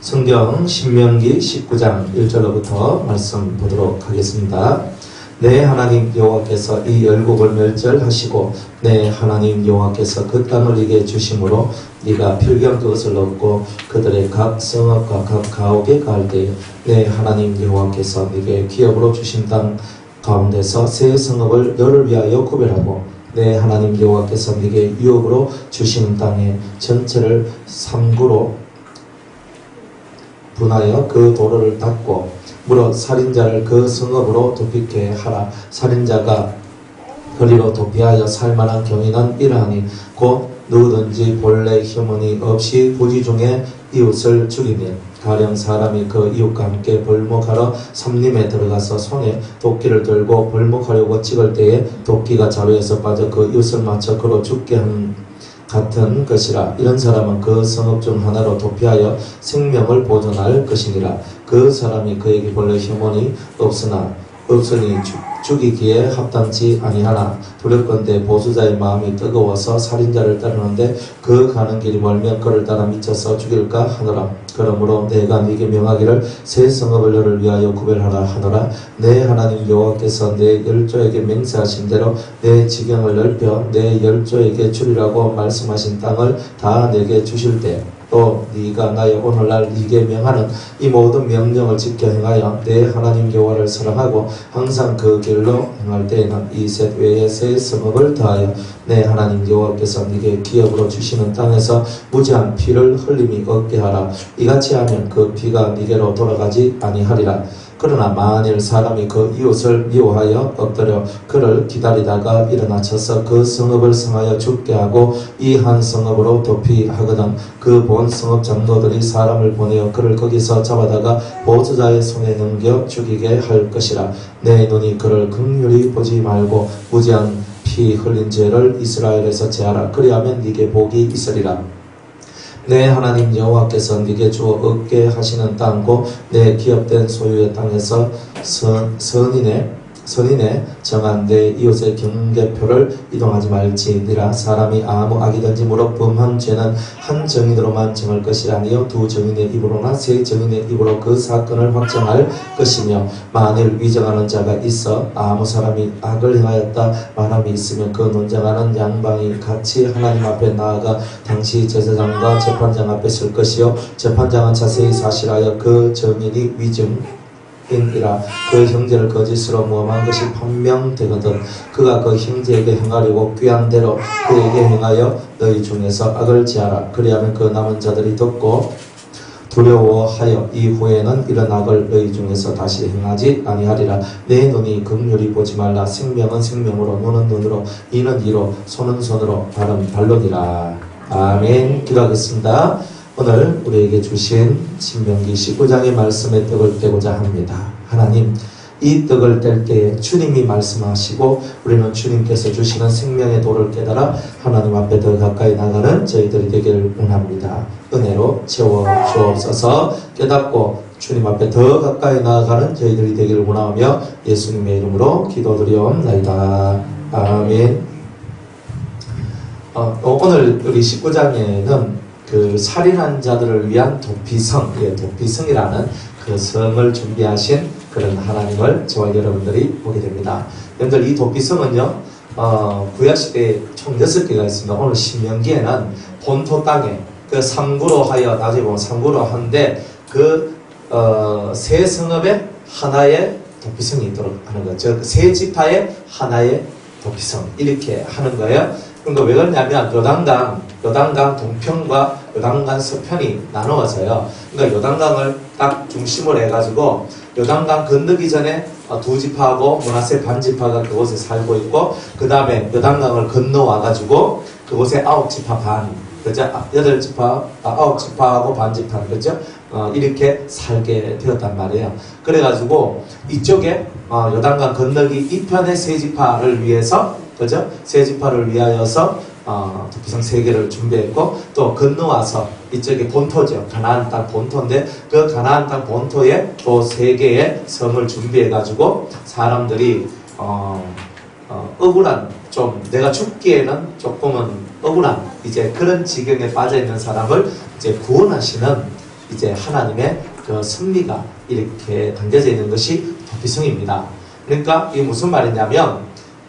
성경 신명기 19장 1절로부터 말씀 보도록 하겠습니다. 내 하나님 여호와께서 이 열국을 멸절하시고 내 하나님 여호와께서 그 땅을 네게 주심으로 네가 필경 그것을 얻고 그들의 각 성읍과 각 가옥에 갈 때에 내 하나님 여호와께서 네게 기업으로 주신 땅 가운데서 새 성읍을 너를 위하여 구별하고 내 하나님 여호와께서 네게 유업으로 주신 땅의 전체를 삼구로 분하여 그 도로를 닦고 무릇 살인자를 그 성읍으로 도피케 하라. 살인자가 거리로 도피하여 살만한 경위는 이러하니 곧 누구든지 본래 혐언이 없이 부지 중에 이웃을 죽이면 가령 사람이 그 이웃과 함께 벌목하러 삼림에 들어가서 손에 도끼를 들고 벌목하려고 찍을 때에 도끼가 자루에서 빠져 그 이웃을 맞춰 그로 죽게 한 같은 것이라. 이런 사람은 그 성읍 중 하나로 도피하여 생명을 보존할 것이니라. 그 사람이 그에게 본래 혐언이 없으니 죽이기에 합당치 아니하나 두렵건대 보수자의 마음이 뜨거워서 살인자를 따르는데 그 가는 길이 멀면 그를 따라 미쳐서 죽일까 하노라. 그러므로 내가 네게 명하기를 새 성읍을 너를 위하여 구별하라 하노라. 내 하나님 여호와께서 내 열조에게 맹세하신 대로 내 지경을 넓혀 내 열조에게 주리라고 말씀하신 땅을 다 내게 주실 때 또 네가 나의 오늘날 네게 명하는 이 모든 명령을 지켜 행하여 내 하나님 여호와를 사랑하고 항상 그 길로 행할 때에는 이 셋 외에 새 성읍을 더하여 내 하나님 여호와께서 네게 기업으로 주시는 땅에서 무지한 피를 흘림이 없게 하라. 이같이 하면 그 피가 네게로 돌아가지 아니하리라. 그러나 만일 사람이 그 이웃을 미워하여 엎드려 그를 기다리다가 일어나 쳐서 그 성읍을 성하여 죽게 하고 이 한 성읍으로 도피하거든 그 본 성읍 장로들이 사람을 보내어 그를 거기서 잡아다가 보수자의 손에 넘겨 죽이게 할 것이라. 내 눈이 그를 긍휼히 보지 말고 무지한 피 흘린 죄를 이스라엘에서 제하라. 그리하면 네게 복이 있으리라. 내 하나님 여호와께서 네게 주어 얻게 하시는 땅고 내 기업된 소유의 땅에서 선인의 정한 내 이웃의 경계표를 이동하지 말지니라. 사람이 아무 악이든지 무릇 범한 죄는 한 정인으로만 정할 것이 아니요 두 정인의 입으로나 세 정인의 입으로 그 사건을 확정할 것이며 만일 위정하는 자가 있어 아무 사람이 악을 행하였다 말함이 있으면 그 논쟁하는 양방이 같이 하나님 앞에 나아가 당시 제사장과 재판장 앞에 설 것이요 재판장은 자세히 사실하여 그 정인이 위증인이라 그 형제를 거짓으로 모함한 것이 판명되거든 그가 그 형제에게 행하려고 귀한 대로 그에게 행하여 너희 중에서 악을 지하라. 그리하면 그 남은 자들이 듣고 두려워하여 이후에는 이런 악을 너희 중에서 다시 행하지 아니하리라. 내 눈이 긍휼히 보지 말라. 생명은 생명으로 눈은 눈으로 이는 이로 손은 손으로 발은 발로니라. 아멘. 기도하겠습니다. 오늘 우리에게 주신 신명기 19장의 말씀에 떡을 떼고자 합니다. 하나님, 이 떡을 뗄 때에 주님이 말씀하시고 우리는 주님께서 주시는 생명의 도를 깨달아 하나님 앞에 더 가까이 나가는 저희들이 되기를 원합니다. 은혜로 채워 주옵소서. 깨닫고 주님 앞에 더 가까이 나아가는 저희들이 되기를 원하며 예수님의 이름으로 기도드리옵나이다. 아멘. 오늘 우리 19장에는 그 살인한 자들을 위한 도피성이라는 그 성을 준비하신 그런 하나님을 저와 여러분들이 보게 됩니다. 여러분들 이 도피성은요, 구약시대에 총 6개가 있습니다. 오늘 신명기에는 본토 땅에 그 삼구로 하여, 나중에 보면 삼구로 하는데 그 세 성읍에 하나의 도피성이 있도록 하는 거죠. 세 지파의 하나의 도피성, 이렇게 하는 거예요. 그러니까 왜 그러냐면 요단강 동편과 요단강 서편이 나누어져요. 그러니까 요단강을 딱 중심으로 해가지고 요단강 건너기 전에 두 지파하고 므낫세 반지파가 그곳에 살고 있고 그 다음에 요단강을 건너와가지고 그곳에 9지파 반, 그죠? 8지파, 9지파하고 반지파, 그죠? 이렇게 살게 되었단 말이에요. 그래가지고 이쪽에 요단강 건너기 이편의 세 지파를 위해서, 그죠? 세 지파를 위하여서 도피성 3개를 준비했고 또 건너와서 이쪽에 본토죠. 가나안 땅 본토인데 그 가나안 땅 본토에 또 3개의 성을 준비해가지고 사람들이 억울한, 좀 내가 죽기에는 조금은 억울한 이제 그런 지경에 빠져있는 사람을 이제 구원하시는 이제 하나님의 그 섭리가 이렇게 담겨져 있는 것이 도피성입니다. 그러니까 이게 무슨 말이냐면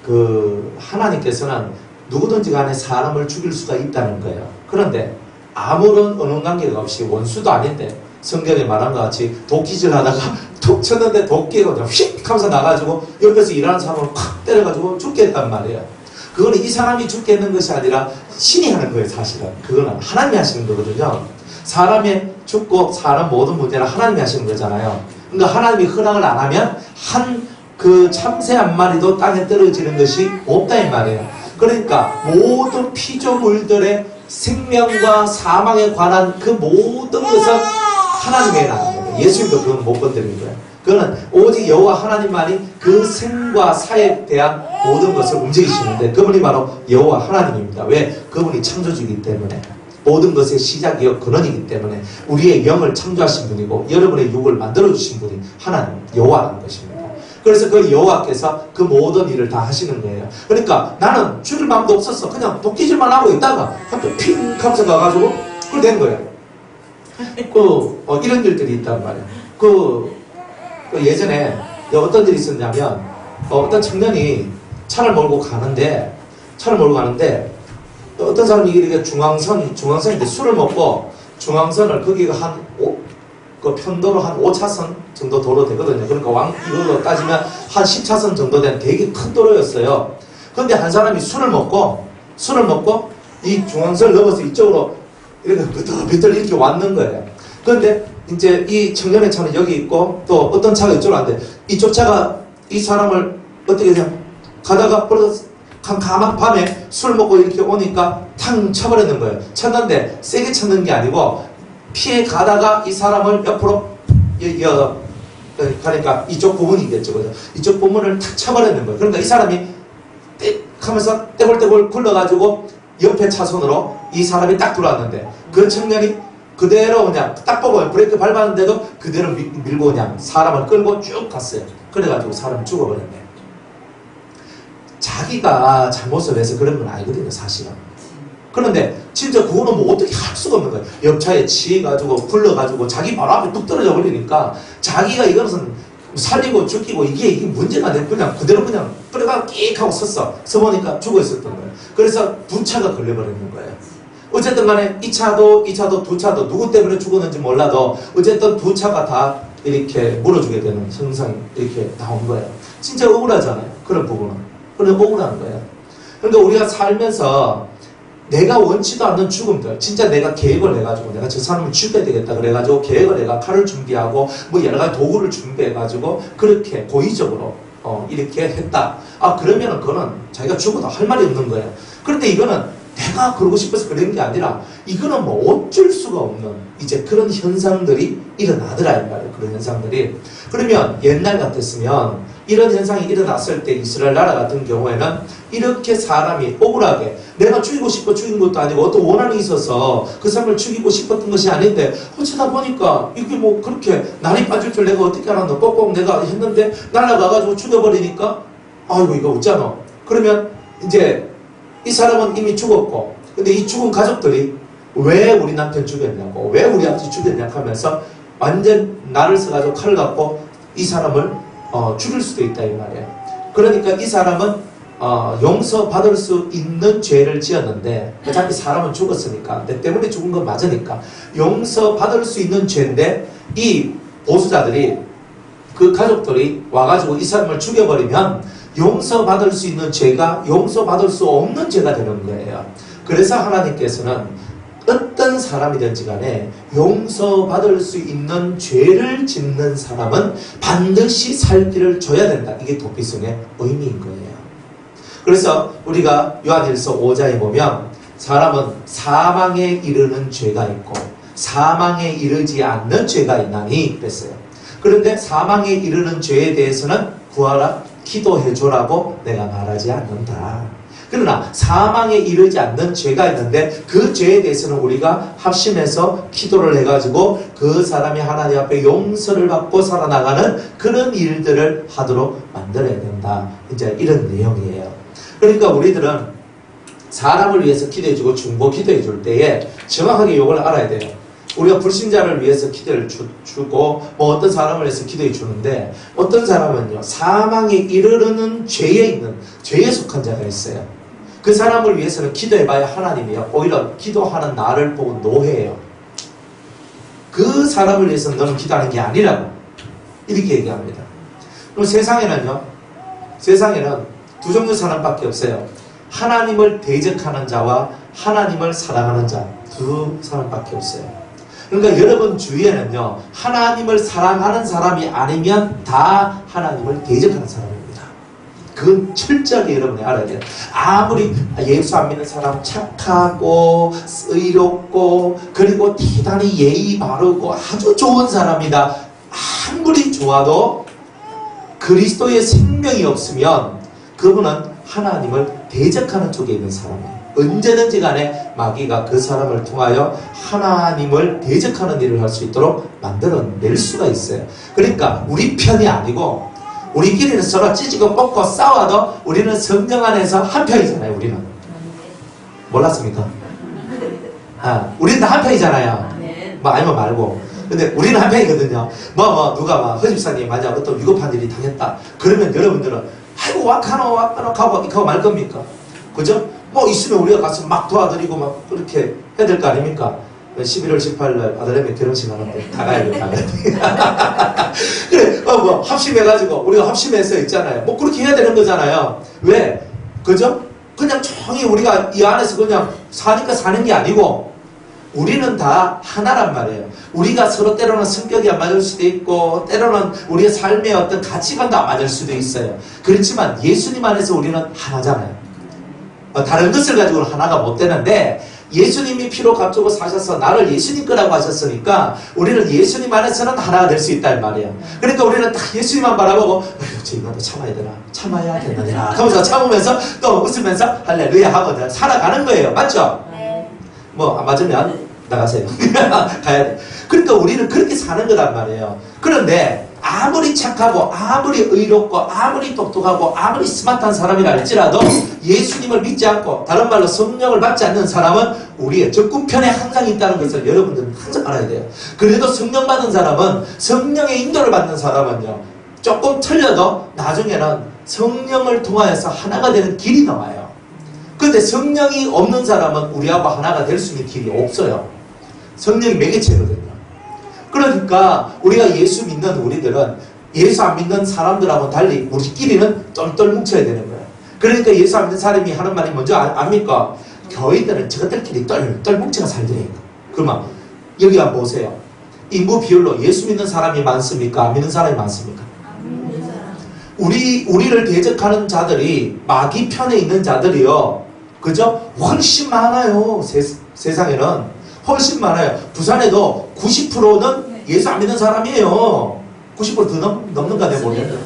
그 하나님께서는 누구든지 간에 사람을 죽일 수가 있다는 거예요. 그런데 아무런 언어관계가 없이 원수도 아닌데 성경에 말한 것 같이 도끼질 하다가 툭 쳤는데 도끼가 그냥 휙 하면서 나가지고 옆에서 일하는 사람을 콱 때려가지고 죽게 했단 말이에요. 그거는 이 사람이 죽게 했는 것이 아니라 신이 하는 거예요. 사실은 그거는 하나님이 하시는 거거든요. 사람이 죽고 사람 모든 문제는 하나님이 하시는 거잖아요. 그러니까 하나님이 허락을 안 하면 한 그 참새 한 마리도 땅에 떨어지는 것이 없다 이 말이에요. 그러니까 모든 피조물들의 생명과 사망에 관한 그 모든 것은 하나님이 해나가는 거예요. 예수님도 그건 못 건드리는 거예요. 그거는 오직 여호와 하나님만이 그 생과 사에 대한 모든 것을 움직이시는데 그분이 바로 여호와 하나님입니다. 왜? 그분이 창조주이기 때문에 모든 것의 시작이요 근원이기 때문에 우리의 영을 창조하신 분이고 여러분의 육을 만들어주신 분이 하나님 여호와라는 것입니다. 그래서 그 여호와께서 그 모든 일을 다 하시는 거예요. 그러니까 나는 죽일 마음도 없었어. 그냥 도끼질만 하고 있다가 갑자기 핑 하면서 가가지고 그걸 된 거예요. 이런 일들이 있단 말이에요. 예전에 어떤 일이 있었냐면 어떤 청년이 차를 몰고 가는데 어떤 사람이 이렇게 중앙선인데 술을 먹고 중앙선을 거기가 그 편도로 한 5차선 정도 도로 되거든요. 그러니까 이걸로 따지면 한 10차선 정도 된 되게 큰 도로였어요. 그런데 한 사람이 술을 먹고 이 중앙선을 넘어서 이쪽으로 이렇게 비틀 이렇게 왔는 거예요. 그런데 이제 이 청년의 차는 여기 있고 또 어떤 차가 이쪽으로 왔는데 이쪽 차가 이 사람을 어떻게 그냥 가다가 가만 밤에 술 먹고 이렇게 오니까 탕 쳐버리는 거예요. 쳤는데 세게 쳤는 게 아니고 피해 가다가 이 사람을 옆으로 가니까 이쪽 부분이겠죠. 그죠? 이쪽 부분을 탁 쳐버리는 거예요. 그러니까 이 사람이 띡 하면서 떼굴떼굴 굴러가지고 옆에 차선으로 이 사람이 딱 들어왔는데 그 청년이 그대로 그냥 딱 보고 브레이크 밟았는데도 그대로 밀고 그냥 사람을 끌고 쭉 갔어요. 그래가지고 사람이 죽어버렸네. 자기가 잘못을 해서 그런 건 아니거든요. 사실은. 그런데 진짜 그거는 뭐 어떻게 할 수가 없는 거예요. 옆차에 치여가지고 굴러가지고 자기 바로 앞에 뚝 떨어져 버리니까 자기가 이것은 살리고 죽이고 이게 문제가 아니고 그냥 그대로 그냥 끌어가 끽 하고 서보니까 죽어 있었던 거예요. 그래서 두 차가 걸려버리는 거예요. 어쨌든 간에 이 차도 두 차도 누구 때문에 죽었는지 몰라도 어쨌든 두 차가 다 이렇게 물어주게 되는 현상이 이렇게 나온 거예요. 진짜 억울하잖아요. 그런 부분은. 그런 억울한 거예요. 그러니까 우리가 살면서 내가 원치도 않는 죽음들, 진짜 내가 계획을 해가지고 내가 저 사람을 죽여야 되겠다 그래가지고 계획을 해가 칼을 준비하고 뭐 여러 가지 도구를 준비해가지고 그렇게 고의적으로 이렇게 했다. 그러면은 그거는 자기가 죽어도 할 말이 없는 거예요. 그런데 이거는 내가 그러고 싶어서 그런 게 아니라 이거는 뭐 어쩔 수가 없는 이제 그런 현상들이 일어나더라 이 말이에요. 그런 현상들이. 그러면 옛날 같았으면 이런 현상이 일어났을 때 이스라엘 나라 같은 경우에는 이렇게 사람이 억울하게 내가 죽이고 싶어 죽인 것도 아니고 어떤 원한이 있어서 그 사람을 죽이고 싶었던 것이 아닌데 어쩌다 보니까 이게 뭐 그렇게 날이 빠질 줄 내가 어떻게 알았노? 꼭꼭 내가 했는데 날아가가지고 죽여버리니까 아이고 이거 어쩌노? 그러면 이제 이 사람은 이미 죽었고 근데 이 죽은 가족들이 왜 우리 남편 죽였냐고 왜 우리 아버지 죽였냐 하면서 완전 나를 써가지고 칼을 갖고 이 사람을 죽일 수도 있다 이 말이에요. 그러니까 이 사람은 용서받을 수 있는 죄를 지었는데 어차피 사람은 죽었으니까 내 때문에 죽은 건 맞으니까 용서받을 수 있는 죄인데 이 보수자들이 그 가족들이 와가지고 이 사람을 죽여버리면 용서받을 수 있는 죄가 용서받을 수 없는 죄가 되는 거예요. 그래서 하나님께서는 어떤 사람이든지 간에 용서받을 수 있는 죄를 짓는 사람은 반드시 살 길을 줘야 된다. 이게 도피성의 의미인 거예요. 그래서 우리가 요한일서 5장에 보면 사람은 사망에 이르는 죄가 있고 사망에 이르지 않는 죄가 있나니 그랬어요. 그런데 사망에 이르는 죄에 대해서는 구하라 기도해줘라고 내가 말하지 않는다. 그러나 사망에 이르지 않는 죄가 있는데 그 죄에 대해서는 우리가 합심해서 기도를 해가지고 그 사람이 하나님 앞에 용서를 받고 살아나가는 그런 일들을 하도록 만들어야 된다. 이제 이런 내용이에요. 그러니까 우리들은 사람을 위해서 기도해주고 중보 기도해줄 때에 정확하게 이걸 알아야 돼요. 우리가 불신자를 위해서 기도를 주고 뭐 어떤 사람을 위해서 기도해 주는데 어떤 사람은요 사망에 이르르는 죄에 속한 자가 있어요. 그 사람을 위해서는 기도해봐야 하나님이요 오히려 기도하는 나를 보고 노해해요. 그 사람을 위해서는 너는 기도하는 게 아니라고 이렇게 얘기합니다. 그럼 세상에는 두 종류 사람밖에 없어요. 하나님을 대적하는 자와 하나님을 사랑하는 자 두 사람밖에 없어요. 그러니까 여러분 주위에는요 하나님을 사랑하는 사람이 아니면 다 하나님을 대적하는 사람입니다. 그건 철저하게 여러분이 알아야 돼요. 아무리 예수 안 믿는 사람 착하고 의롭고 그리고 대단히 예의 바르고 아주 좋은 사람이다. 아무리 좋아도 그리스도의 생명이 없으면 그분은 하나님을 대적하는 쪽에 있는 사람이에요. 언제든지 간에 마귀가 그 사람을 통하여 하나님을 대적하는 일을 할 수 있도록 만들어낼 수가 있어요. 그러니까 우리 편이 아니고 우리끼리는 서로 찢고 뽑고 싸워도 우리는 성령 안에서 한 편이잖아요. 우리는 몰랐습니까? 우리는 다 한 편이잖아요. 뭐 아니면 말고. 근데 우리는 한 편이거든요. 누가 허 집사님 만약 어떤 위급한 일이 당했다. 그러면 여러분들은 아이고 와카노 가고 말 겁니까? 그죠? 뭐 있으면 우리가 가서 막 도와드리고 막 그렇게 해야 될 거 아닙니까? 11월 18일 아들내미 결혼식 하는데 다 가야 돼. 그래 합심해가지고 우리가 합심해서 있잖아요. 뭐 그렇게 해야 되는 거잖아요. 왜? 그죠? 그냥 조용히 우리가 이 안에서 그냥 사니까 사는 게 아니고 우리는 다 하나란 말이에요. 우리가 서로 때로는 성격이 안 맞을 수도 있고 때로는 우리의 삶의 어떤 가치관도 안 맞을 수도 있어요. 그렇지만 예수님 안에서 우리는 하나잖아요. 다른 것을 가지고는 하나가 못 되는데 예수님이 피로 값주고 사셔서 나를 예수님 거라고 하셨으니까 우리는 예수님 안에서는 하나가 될 수 있단 말이에요. 그러니까 우리는 딱 예수님만 바라보고 저 인간도 참아야 되나? 참아야 되나? 하면서 참으면서 또 웃으면서 할렐루야 하고 살아가는 거예요. 맞죠? 뭐 안 맞으면 나가세요. 가야 돼. 그러니까 우리는 그렇게 사는 거란 말이에요. 그런데 아무리 착하고 아무리 의롭고 아무리 똑똑하고 아무리 스마트한 사람이라 할지라도 예수님을 믿지 않고 다른 말로 성령을 받지 않는 사람은 우리의 적군편에 항상 있다는 것을 여러분들은 항상 알아야 돼요. 그래도 성령 받은 사람은 성령의 인도를 받는 사람은요 조금 틀려도 나중에는 성령을 통하여서 하나가 되는 길이 나와요. 그런데 성령이 없는 사람은 우리하고 하나가 될 수 있는 길이 없어요. 성령이 매개체거든요. 그러니까 우리가 예수 믿는 우리들은 예수 안 믿는 사람들하고 달리 우리끼리는 똘똘 뭉쳐야 되는 거예요. 그러니까 예수 안 믿는 사람이 하는 말이 뭔지 압니까? 교회들은 저것들끼리 똘똘 뭉쳐가 살더래요. 그러면 여기 한번 보세요. 인구 비율로 예수 믿는 사람이 많습니까? 안 믿는 사람이 많습니까? 우리를 대적하는 자들이 마귀 편에 있는 자들이요. 그죠? 훨씬 많아요. 세상에는. 훨씬 많아요. 부산에도 90%는 예수 안 믿는 사람이에요. 90% 더 넘는가 내가 모르겠는데.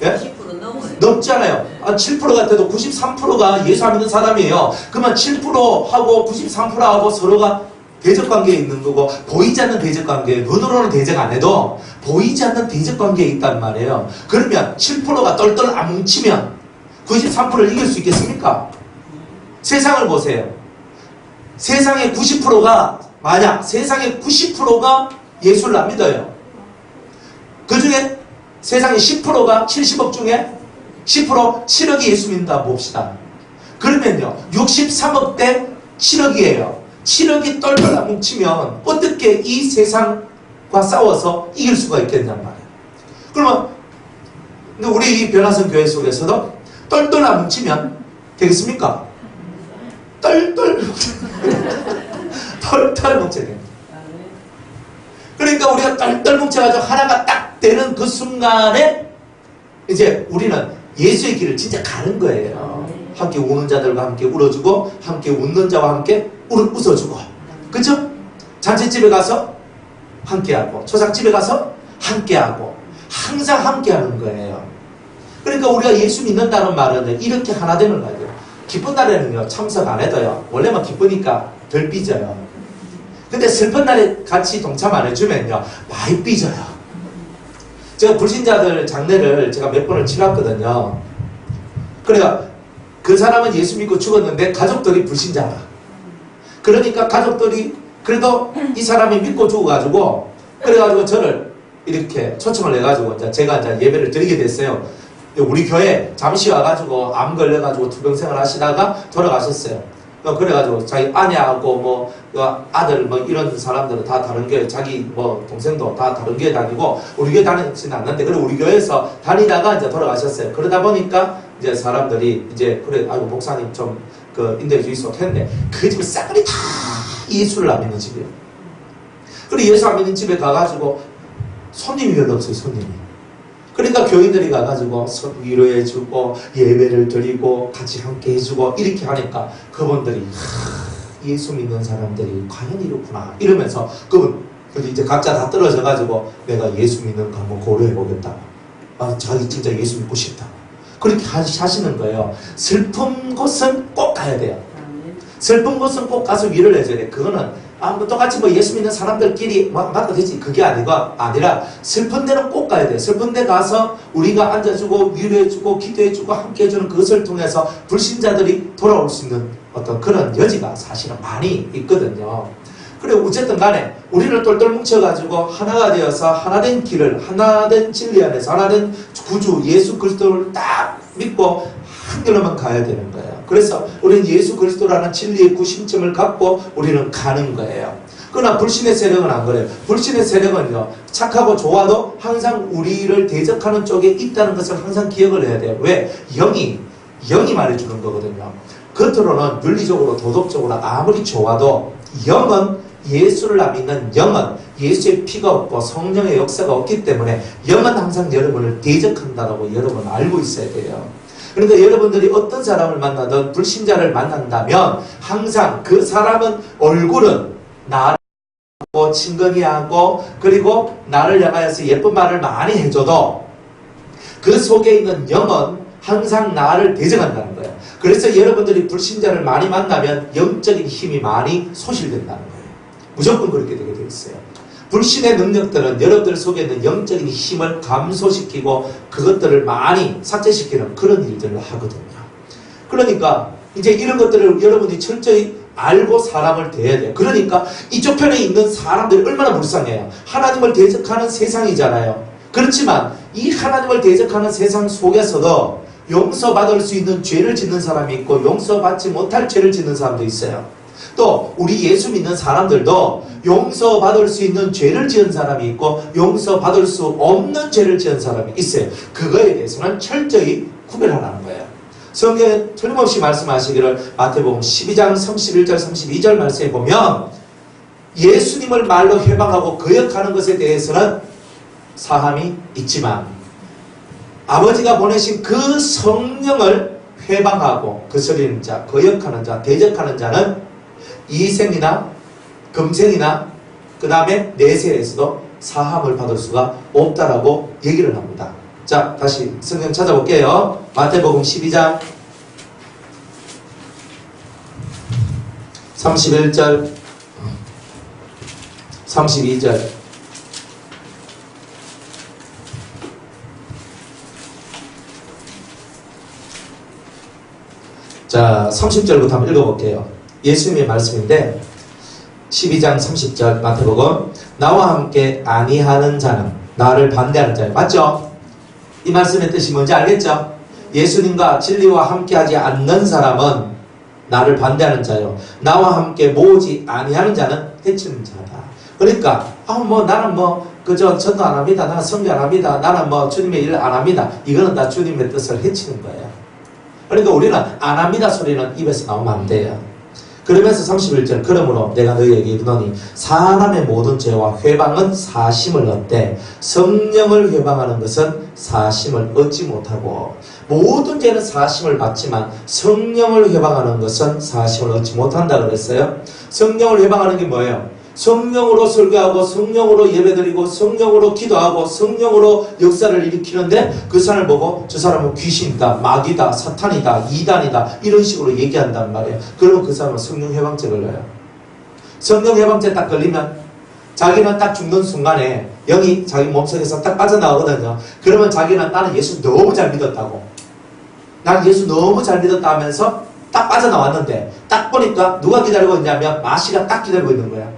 예? 90% 넘어요. 넘잖아요. 7% 같아도 93%가 예수 안 믿는 사람이에요. 그러면 7%하고 93%하고 서로가 대적관계에 있는 거고 보이지 않는 대적관계에 눈으로는 대적 안 해도 보이지 않는 대적관계에 있단 말이에요. 그러면 7%가 똘똘 안 뭉치면 93%를 이길 수 있겠습니까? 세상을 보세요. 세상의 90%가 만약 세상의 90%가 예수를 안 믿어요. 그 중에 세상의 10%가 70억 중에 10% 7억이 예수 믿는다 봅시다. 그러면요 63억 대 7억이에요. 7억이 똘똘 안 뭉치면 어떻게 이 세상과 싸워서 이길 수가 있겠냔 말이에요. 그러면 우리 이 변화선 교회 속에서도 똘똘 안 뭉치면 되겠습니까? 똘똘 뭉쳐야 됩니다. 그러니까 우리가 똘똘 뭉쳐가지고 하나가 딱 되는 그 순간에 이제 우리는 예수의 길을 진짜 가는 거예요. 함께 우는 자들과 함께 울어주고 함께 웃는 자와 함께 웃어주고 그죠? 잔치집에 가서 함께하고 초상집에 가서 함께하고 항상 함께하는 거예요. 그러니까 우리가 예수 믿는다는 말은 이렇게 하나 되는 거예요. 기쁜 날에는요 참석 안 해도요 원래만 기쁘니까 덜 삐져요. 근데 슬픈 날에 같이 동참 안 해주면요 많이 삐져요. 제가 불신자들 장례를 제가 몇 번을 치렀거든요. 그러니까 그 사람은 예수 믿고 죽었는데 가족들이 불신자라. 그러니까 가족들이 그래도 이 사람이 믿고 죽어가지고 그래가지고 저를 이렇게 초청을 해가지고 이제 제가 이제 예배를 드리게 됐어요. 우리 교회 잠시 와가지고 암 걸려가지고 투병생활 하시다가 돌아가셨어요. 그래가지고 자기 아내하고 뭐 아들 뭐 이런 사람들은 다 다른 교회, 자기 뭐 동생도 다 다른 교회 다니고 우리 교회 다니지는 않는데, 그리고 우리 교회에서 다니다가 이제 돌아가셨어요. 그러다 보니까 이제 사람들이 이제 그래, 아이고 목사님 좀 그 인도해 주이소 했는데 그 집에 싸그리 다 예수를 안 믿는 집이에요. 그리고 예수 안 믿는 집에 가가지고 손님이 별로 없어요, 손님이. 그러니까 교인들이 가가지고 위로해주고 예배를 드리고 같이 함께 해주고 이렇게 하니까 그분들이 예수 믿는 사람들이 과연 이렇구나 이러면서 그분 이제 각자 다 떨어져가지고 내가 예수 믿는 거 한번 고려해보겠다. 자기 진짜 예수 믿고 싶다. 그렇게 하시는 거예요. 슬픈 곳은 꼭 가야 돼요. 슬픈 곳은 꼭 가서 위로를 해줘야 돼. 그거는 뭐 똑같이 뭐 예수 믿는 사람들끼리 만나도 되지. 그게 아니라 슬픈 데는 꼭 가야 돼. 슬픈 데 가서 우리가 앉아주고 위로해주고 기도해주고 함께 해주는 그것을 통해서 불신자들이 돌아올 수 있는 어떤 그런 여지가 사실은 많이 있거든요. 그래 어쨌든 간에 우리를 똘똘 뭉쳐가지고 하나가 되어서 하나된 길을, 하나된 진리 안에서 하나된 구주 예수 그리스도를 딱 믿고 한 길로만 가야 되는 거예요. 그래서 우리는 예수 그리스도라는 진리의 구심점을 갖고 우리는 가는 거예요. 그러나 불신의 세력은 안 그래요. 불신의 세력은요, 착하고 좋아도 항상 우리를 대적하는 쪽에 있다는 것을 항상 기억을 해야 돼요. 왜? 영이 말해주는 거거든요. 겉으로는 윤리적으로 도덕적으로 아무리 좋아도 영은, 예수를 안 믿는 영은 예수의 피가 없고 성령의 역사가 없기 때문에 영은 항상 여러분을 대적한다라고 여러분 알고 있어야 돼요. 그러니까 여러분들이 어떤 사람을 만나든 불신자를 만난다면 항상 그 사람은 얼굴은 나를 하고 친근히하고 그리고 나를 향하여서 예쁜 말을 많이 해줘도 그 속에 있는 영은 항상 나를 대적한다는 거예요. 그래서 여러분들이 불신자를 많이 만나면 영적인 힘이 많이 소실된다는 거예요. 무조건 그렇게 되게 되어 있어요. 불신의 능력들은 여러분들 속에 있는 영적인 힘을 감소시키고 그것들을 많이 삭제시키는 그런 일들을 하거든요. 그러니까 이제 이런 것들을 여러분이 철저히 알고 사람을 대해야 돼요. 그러니까 이쪽 편에 있는 사람들이 얼마나 불쌍해요. 하나님을 대적하는 세상이잖아요. 그렇지만 이 하나님을 대적하는 세상 속에서도 용서받을 수 있는 죄를 짓는 사람이 있고 용서받지 못할 죄를 짓는 사람도 있어요. 또 우리 예수 믿는 사람들도 용서받을 수 있는 죄를 지은 사람이 있고 용서받을 수 없는 죄를 지은 사람이 있어요. 그거에 대해서는 철저히 구별하라는 거예요. 성경에 틀림없이 말씀하시기를 마태복음 12장 31절 32절 말씀에 보면 예수님을 말로 회방하고 거역하는 것에 대해서는 사함이 있지만 아버지가 보내신 그 성령을 회방하고 거스리는 자, 거역하는 자, 대적하는 자는 이생이나 금생이나 그 다음에 내세에서도 사함을 받을 수가 없다라고 얘기를 합니다. 자, 다시 성경 찾아볼게요. 마태복음 12장 31절 32절 자, 30절부터 한번 읽어볼게요. 예수님의 말씀인데 12장 30절 마태복음 나와 함께 아니하는 자는 나를 반대하는 자예요. 맞죠? 이 말씀의 뜻이 뭔지 알겠죠? 예수님과 진리와 함께하지 않는 사람은 나를 반대하는 자요. 나와 함께 모으지 아니하는 자는 해치는 자다. 그러니까 나는 그저 전도 안 합니다. 나는 선교 안 합니다. 나는 주님의 일을 안 합니다. 이거는 다 주님의 뜻을 해치는 거예요. 그러니까 우리는 안 합니다 소리는 입에서 나오면 안 돼요. 그러면서 31절 그러므로 내가 너희에게 이르노니 사람의 모든 죄와 회방은 사심을 얻되 성령을 회방하는 것은 사심을 얻지 못하고 모든 죄는 사심을 받지만 성령을 회방하는 것은 사심을 얻지 못한다 그랬어요. 성령을 회방하는 게 뭐예요? 성령으로 설교하고 성령으로 예배드리고 성령으로 기도하고 성령으로 역사를 일으키는데 그 사람을 보고 저 사람은 귀신이다, 마귀다, 사탄이다, 이단이다 이런 식으로 얘기한단 말이에요. 그러면 그 사람은 성령 해방죄 걸려요. 성령 해방죄 딱 걸리면 자기는 딱 죽는 순간에 영이 자기 몸속에서 딱 빠져나오거든요. 그러면 자기는 나는 예수 너무 잘 믿었다고, 난 예수 너무 잘 믿었다 하면서 딱 빠져나왔는데 딱 보니까 누가 기다리고 있냐면 마시가 딱 기다리고 있는 거야.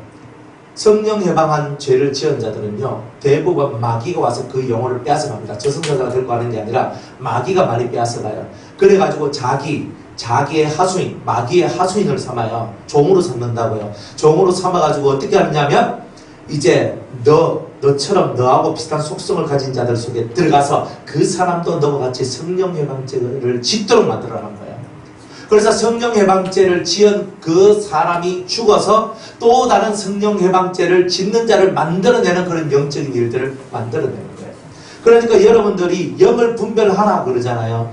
성령 해방한 죄를 지은 자들은요, 대부분 마귀가 와서 그 영혼을 빼앗아갑니다. 저승사자가 들고 가는 게 아니라 마귀가 많이 빼앗아가요. 그래가지고 자기의 하수인, 마귀의 하수인을 삼아요. 종으로 삼는다고요. 종으로 삼아가지고 어떻게 하느냐면, 이제 너처럼 너하고 비슷한 속성을 가진 자들 속에 들어가서 그 사람도 너와 같이 성령 해방죄를 짓도록 만들어놓은 거예요. 그래서 성령 해방죄를 지은 그 사람이 죽어서 또 다른 성령 해방죄를 짓는 자를 만들어내는 그런 영적인 일들을 만들어내는 거예요. 그러니까 여러분들이 영을 분별하라 그러잖아요.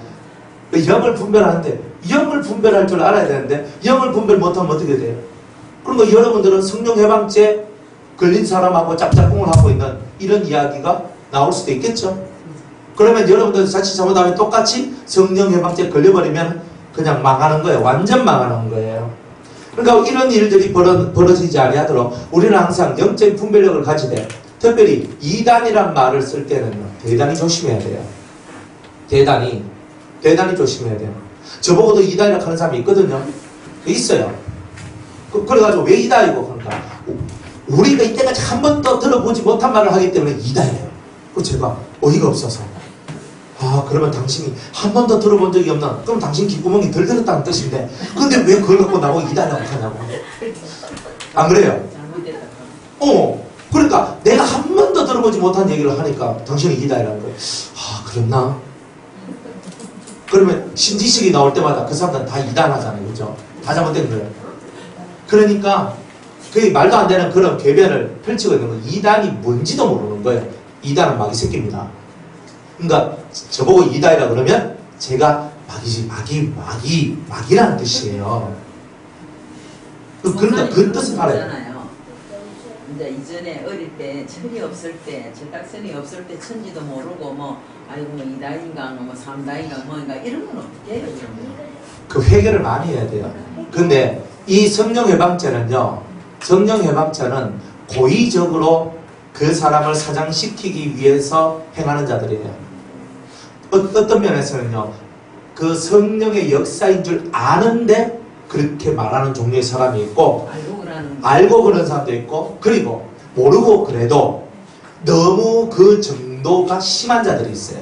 영을 분별하는데 영을 분별할 줄 알아야 되는데 영을 분별 못하면 어떻게 돼요? 그러니까 여러분들은 성령 해방죄 걸린 사람하고 짝짝꿍을 하고 있는 이런 이야기가 나올 수도 있겠죠. 그러면 여러분들 자칫 잘못하면 똑같이 성령 해방죄 걸려버리면 그냥 망하는 거예요. 완전 망하는 거예요. 그러니까 이런 일들이 벌어지지 아니하도록 우리는 항상 영적 분별력을 가지되, 특별히 이단이란 말을 쓸 때는요, 대단히 조심해야 돼요. 대단히 조심해야 돼요. 저보고도 이단이라고 하는 사람이 있거든요. 있어요. 그래가지고 왜 이단이고 그러니까 우리가 이때까지 한 번도 들어보지 못한 말을 하기 때문에 이단이에요. 그 제가 어이가 없어서, 그러면 당신이 한 번도 들어본 적이 없는, 그럼 당신 귓구멍이 덜 들었다는 뜻인데, 근데 왜 그걸 갖고 나보고 이단이라고 하냐고. 안 그래요? 그러니까 내가 한 번도 들어보지 못한 얘기를 하니까 당신이 이단이라는 거예요. 그랬나? 그러면 신지식이 나올 때마다 그 사람들은 다 이단하잖아요. 그죠? 다 잘못된 거예요. 그러니까 그게 말도 안 되는 그런 궤변을 펼치고 있는 거예요. 이단이 뭔지도 모르는 거예요. 이단은 마귀 새끼입니다. 그러니까 저보고 이단이라 그러면 제가 마귀라는 뜻이에요. 그러니까 그 뜻을 알아요. 이제 이전에 어릴 때 철이 없을 때, 철딱선이 없을 때 천지도 모르고 아이고 이단인가 삼단인가 뭔가 이런 건 어떻게 해요? 그 회개를 많이 해야 돼요. 근데 이 성령 해방죄는요, 성령 해방죄는 고의적으로 그 사람을 사장시키기 위해서 행하는 자들이에요. 어떤 면에서는요, 그 성령의 역사인 줄 아는데 그렇게 말하는 종류의 사람이 있고, 알고 그러는 사람도 있고, 그리고 모르고 그래도 너무 그 정도가 심한 자들이 있어요.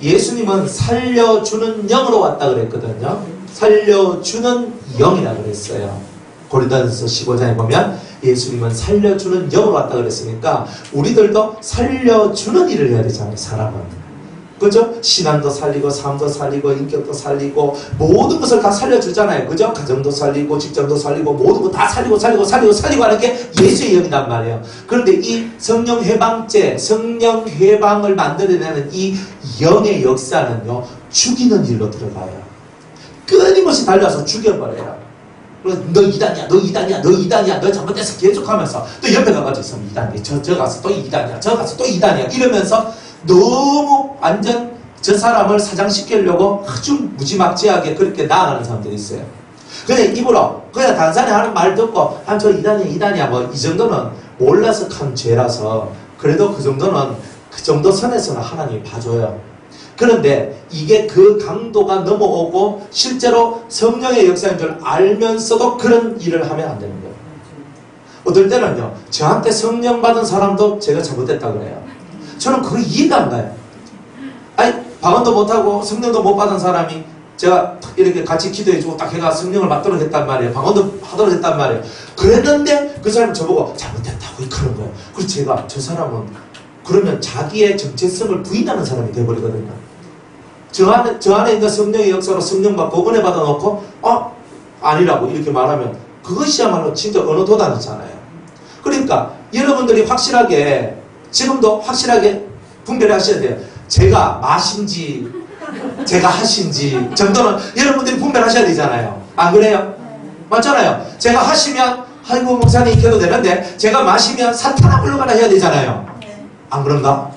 예수님은 살려주는 영으로 왔다 그랬거든요. 살려주는 영이라고 그랬어요. 고린도전서 15장에 보면 예수님은 살려주는 영으로 왔다 그랬으니까 우리들도 살려주는 일을 해야 되잖아요. 사람은. 그죠? 신앙도 살리고 삶도 살리고 인격도 살리고 모든 것을 다 살려주잖아요. 그죠? 가정도 살리고 직장도 살리고 모든 거 다 살리고 하는 게 예수의 영이란 말이에요. 그런데 이 성령 해방죄, 성령 해방을 만들어내는 이 영의 역사는요, 죽이는 일로 들어가요. 끊임없이 달려와서 죽여버려요. 너 이단이야, 너 잘못해서 계속하면서 또 옆에 가가지고 있으면 이단이야, 저 가서 또 이단이야, 저 가서 또 이단이야 이러면서 너무 완전 저 사람을 사장시키려고 아주 무지막지하게 그렇게 나아가는 사람들이 있어요. 그냥 입으로 그냥 단순히 하는 말 듣고 저 이단이야 이 정도는 몰라서 한 죄라서 그래도 그 정도 선에서는 하나님이 봐줘요. 그런데 이게 그 강도가 넘어오고 실제로 성령의 역사인 줄 알면서도 그런 일을 하면 안 되는 거예요. 어떨 때는요, 저한테 성령 받은 사람도 제가 잘못됐다 그래요. 저는 그거 이해가 안 가요. 방언도 못하고 성령도 못 받은 사람이 제가 이렇게 같이 기도해주고 딱 해가 성령을 받도록 했단 말이에요. 방언도 하도록 했단 말이에요. 그랬는데 그 사람이 저보고 잘못됐다고 그러는 거예요. 그래서 제가 저 사람은 그러면 자기의 정체성을 부인하는 사람이 돼버리거든요. 저 안에 있는 성령의 역사로 성령 받고 은혜 받아놓고 아니라고 이렇게 말하면 그것이야말로 진짜 언어 도단이잖아요. 그러니까 여러분들이 확실하게 지금도 확실하게 분별하셔야 돼요. 제가 마신지 제가 하신지 정도는 여러분들이 분별하셔야 되잖아요. 안 그래요? 맞잖아요. 제가 하시면 아이고 목사님 익혀도 되는데 제가 마시면 사탄아 물러가라 해야 되잖아요. 안 그런가?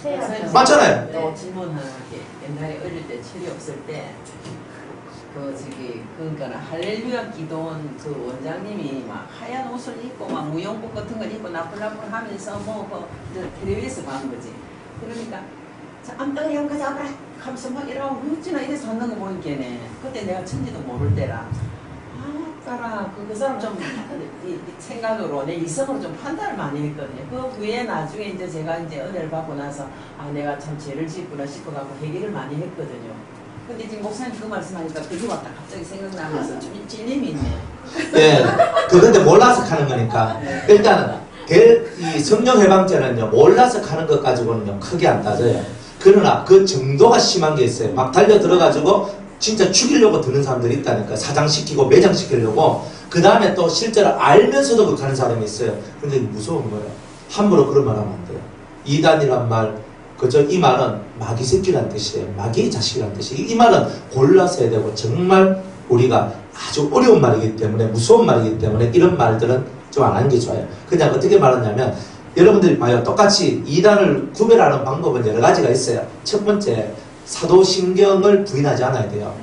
맞잖아요. 또 질문 하나 할게. 옛날에 어릴 때 철이 없을 때 그러니까 할렐루야 기도원 그 원장님이 막 하얀 옷을 입고 막 무용복 같은 걸 입고 나풀나풀 하면서 텔레비에서 본 거지. 그러니까 암덩이 한 가지 앞으로 하면서 막 이러고 어찌나 이래서 하는 거 보니까네. 그때 내가 천지도 모를 때라. 따라 내가 그 사람 좀 생각으로 내 이성으로 좀 판단을 많이 했거든요. 그 후에 나중에 이제 제가 이제 은혜를 받고 나서 아 내가 참 죄를 짓구나 싶어갖고 회개를 많이 했거든요. 근데 지금 목사님 그 말씀하니까 그게 왔다 갑자기 생각나면서 좀 찔림이 있네요. 예, 그런데 몰라서 하는 거니까. 일단은 이 성령 해방죄는요 몰라서 하는 것 가지고는요 크게 안 따져요. 그러나 그 정도가 심한 게 있어요. 막 달려 들어가지고 진짜 죽이려고 드는 사람들이 있다니까. 사장시키고 매장시키려고. 그 다음에 또 실제로 알면서도 그렇게 하는 사람이 있어요. 근데 무서운 거예요. 함부로 그런 말 하면 안 돼요. 이단이란 말, 그저 이 말은 마귀 새끼란 뜻이에요. 마귀의 자식이란 뜻이에요. 이 말은 골라서 해야 되고 정말 우리가 아주 어려운 말이기 때문에 무서운 말이기 때문에 이런 말들은 좀 안 하는 게 좋아요. 그냥 어떻게 말하냐면 여러분들이 봐요. 똑같이 이단을 구별하는 방법은 여러 가지가 있어요. 첫 번째, 사도신경을 부인하지 않아야 돼요.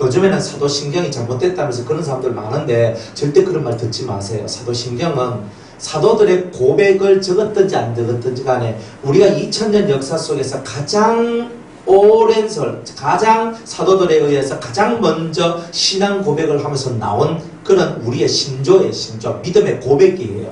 요즘에는 사도신경이 잘못됐다면서 그런 사람들 많은데 절대 그런 말 듣지 마세요. 사도신경은 사도들의 고백을 적었든지 안 적었든지 간에 우리가 2000년 역사 속에서 가장 오랜 가장 사도들에 의해서 가장 먼저 신앙 고백을 하면서 나온 그런 우리의 신조의 신조, 믿음의 고백이에요.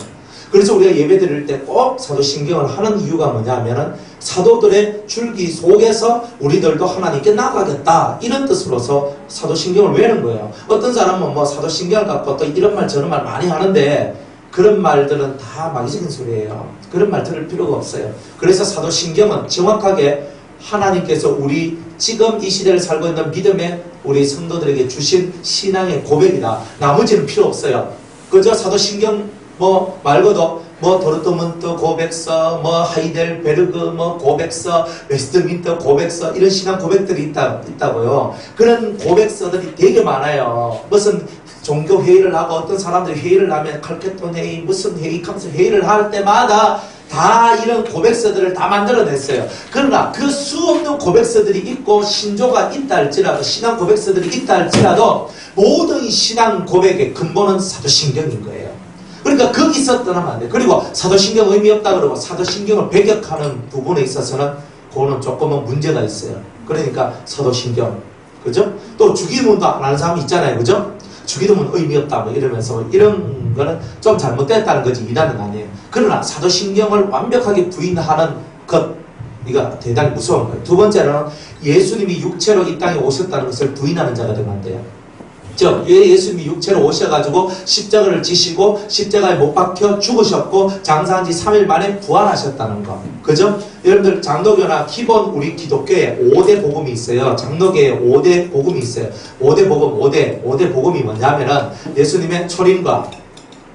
그래서 우리가 예배 드릴 때 꼭 사도신경을 하는 이유가 뭐냐면은 사도들의 줄기 속에서 우리들도 하나님께 나가겠다 이런 뜻으로서 사도신경을 외우는 거예요. 어떤 사람은 뭐 사도신경을 갖고 또 이런 말 저런 말 많이 하는데 그런 말들은 다 마귀적인 소리예요. 그런 말 들을 필요가 없어요. 그래서 사도신경은 정확하게 하나님께서 우리 지금 이 시대를 살고 있는 믿음의 우리 성도들에게 주신 신앙의 고백이다. 나머지는 필요 없어요. 그저 사도신경 뭐 말고도 뭐 도르트문트 고백서, 뭐 하이델베르그 뭐 고백서, 웨스트민터 고백서 이런 신앙 고백들이 있다고요. 그런 고백서들이 되게 많아요. 무슨 종교 회의를 하고 어떤 사람들이 회의를 하면 칼케톤 회의, 무슨 회의 하면서 회의를 할 때마다 다 이런 고백서들을 다 만들어냈어요. 그러나 그 수 없는 고백서들이 있고 신조가 있다 할지라도 신앙 고백서들이 있다 할지라도 모든 신앙 고백의 근본은 사도신경인 거예요. 그러니까 거기서 떠나면 안 돼요. 그리고 사도신경 의미 없다 그러고 사도신경을 배격하는 부분에 있어서는 그거는 조금은 문제가 있어요. 그러니까 사도신경, 그죠? 또 주기도문도 안 하는 사람이 있잖아요, 그죠? 주기도문 의미 없다 뭐 이러면서 이런 거는 좀 잘못됐다는 거지 이단은 아니에요. 그러나 사도신경을 완벽하게 부인하는 것, 이거 대단히 무서운 거예요. 두 번째로는 예수님이 육체로 이 땅에 오셨다는 것을 부인하는 자가 되면 안 돼요. 즉 예수님이 육체로 오셔가지고 십자가를 지시고 십자가에 못 박혀 죽으셨고 장사한 지 3일 만에 부활하셨다는 거. 그죠? 여러분들 장로교나 기본 우리 기독교에 5대 복음이 있어요. 장로교에 5대 복음이 있어요. 5대 복음, 5대 복음이 뭐냐면은 예수님의 초림과,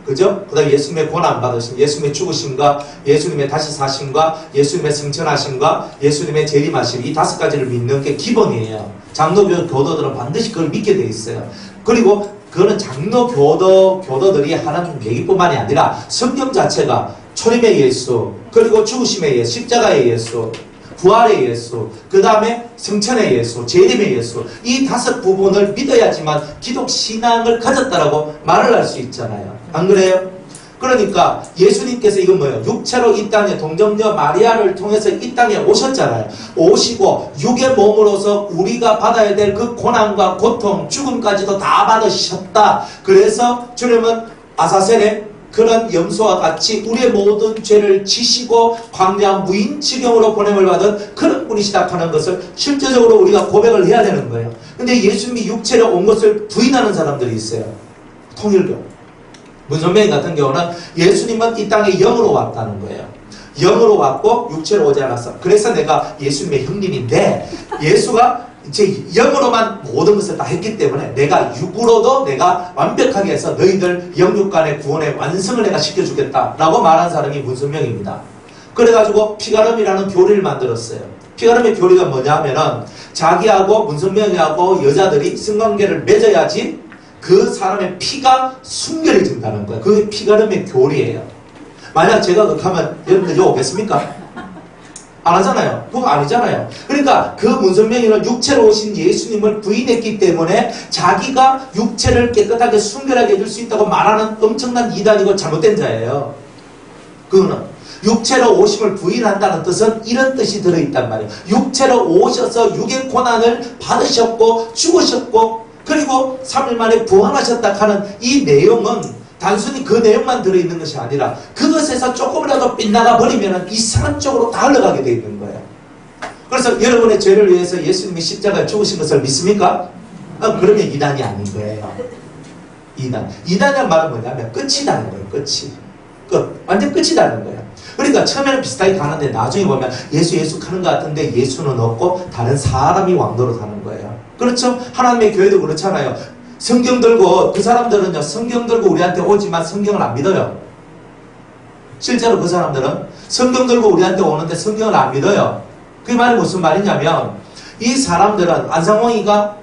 그죠? 그 다음에 예수님의 고난 받으심, 예수님의 죽으심과 예수님의 다시 사심과 예수님의 승천하심과 예수님의 재림하심, 이 5가지를 믿는 게 기본이에요. 장로교 교도들은 반드시 그걸 믿게 돼 있어요. 그리고 그거는 장로 교도들이 하는 얘기뿐만이 아니라 성경 자체가 초림의 예수, 그리고 죽으심의 예수, 십자가의 예수, 부활의 예수, 그 다음에 승천의 예수, 재림의 예수, 이 5 부분을 믿어야지만 기독 신앙을 가졌다라고 말을 할 수 있잖아요. 안 그래요? 그러니까 예수님께서 이건 뭐예요? 육체로 이 땅에 동정녀 마리아를 통해서 이 땅에 오셨잖아요. 오시고 육의 몸으로서 우리가 받아야 될 그 고난과 고통, 죽음까지도 다 받으셨다. 그래서 주님은 아사셀의 그런 염소와 같이 우리의 모든 죄를 지시고 광야 무인지경으로 보냄을 받은 그런 분이시다 하는 것을 실제적으로 우리가 고백을 해야 되는 거예요. 근데 예수님이 육체로 온 것을 부인하는 사람들이 있어요. 통일교. 문선명 같은 경우는 예수님은 이 땅에 영으로 왔다는 거예요. 영으로 왔고 육체로 오지 않았어. 그래서 내가 예수님의 형님인데 예수가 제 영으로만 모든 것을 다 했기 때문에 내가 육으로도 내가 완벽하게 해서 너희들 영육 간의 구원의 완성을 내가 시켜주겠다 라고 말한 사람이 문선명입니다. 그래가지고 피가름이라는 교리를 만들었어요. 피가름의 교리가 뭐냐면은 자기하고 문선명이하고 여자들이 성관계를 맺어야지 그 사람의 피가 순결해진다는 거예요. 그게 피가름의 교리예요. 만약 제가 그렇게 하면 여러분들 욕 오겠습니까? 안 하잖아요. 그거 아니잖아요. 그러니까 그 문선명이는 육체로 오신 예수님을 부인했기 때문에 자기가 육체를 깨끗하게 순결하게 해줄 수 있다고 말하는 엄청난 이단이고 잘못된 자예요. 그거는 육체로 오심을 부인한다는 뜻은 이런 뜻이 들어있단 말이에요. 육체로 오셔서 육의 고난을 받으셨고 죽으셨고 그리고 3일 만에 부활하셨다 하는 이 내용은 단순히 그 내용만 들어있는 것이 아니라 그것에서 조금이라도 빗나가 버리면 이상한 쪽으로 다 흘러가게 되어 있는 거예요. 그래서 여러분의 죄를 위해서 예수님이 십자가에 죽으신 것을 믿습니까? 그러면 이단이 아닌 거예요. 이단이란 말은 뭐냐면 끝이라는 거예요. 끝. 완전 끝이라는 거예요. 그러니까 처음에는 비슷하게 가는데 나중에 보면 예수 하는 것 같은데 예수는 없고 다른 사람이 왕노릇 하는 거예요. 그렇죠? 하나님의 교회도 그렇잖아요. 성경 들고 그 사람들은요 성경 들고 우리한테 오지만 성경을 안 믿어요. 실제로 그 사람들은 성경 들고 우리한테 오는데 성경을 안 믿어요. 그 말이 무슨 말이냐면 이 사람들은 안상홍이가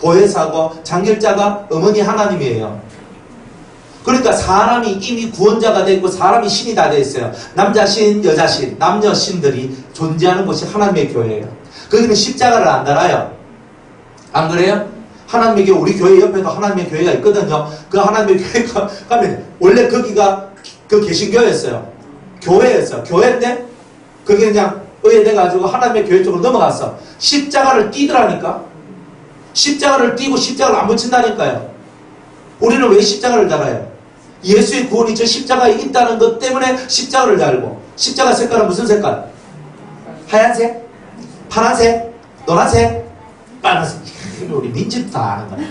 보혜사고 장길자가 어머니 하나님이에요. 그러니까 사람이 이미 구원자가 되어 있고 사람이 신이 다 되어 있어요. 남자 신, 여자 신, 남녀 신들이 존재하는 곳이 하나님의 교회예요. 거기는 십자가를 안 달아요. 안 그래요? 하나님의 교회, 우리 교회 옆에도 하나님의 교회가 있거든요. 그 하나님의 교회가 가면 원래 거기가 그 개신교였어요. 교회였어요. 교회인데 그게 그냥 의회돼가지고 하나님의 교회 쪽으로 넘어갔어. 십자가를 띄더라니까. 십자가를 띄고 십자가를 안 붙인다니까요. 우리는 왜 십자가를 달아요? 예수의 구원이 저 십자가에 있다는 것 때문에 십자가를 달고. 십자가 색깔은 무슨 색깔? 하얀색? 파란색? 노란색? 빨간색. 우리 민지도 다 아는 거야.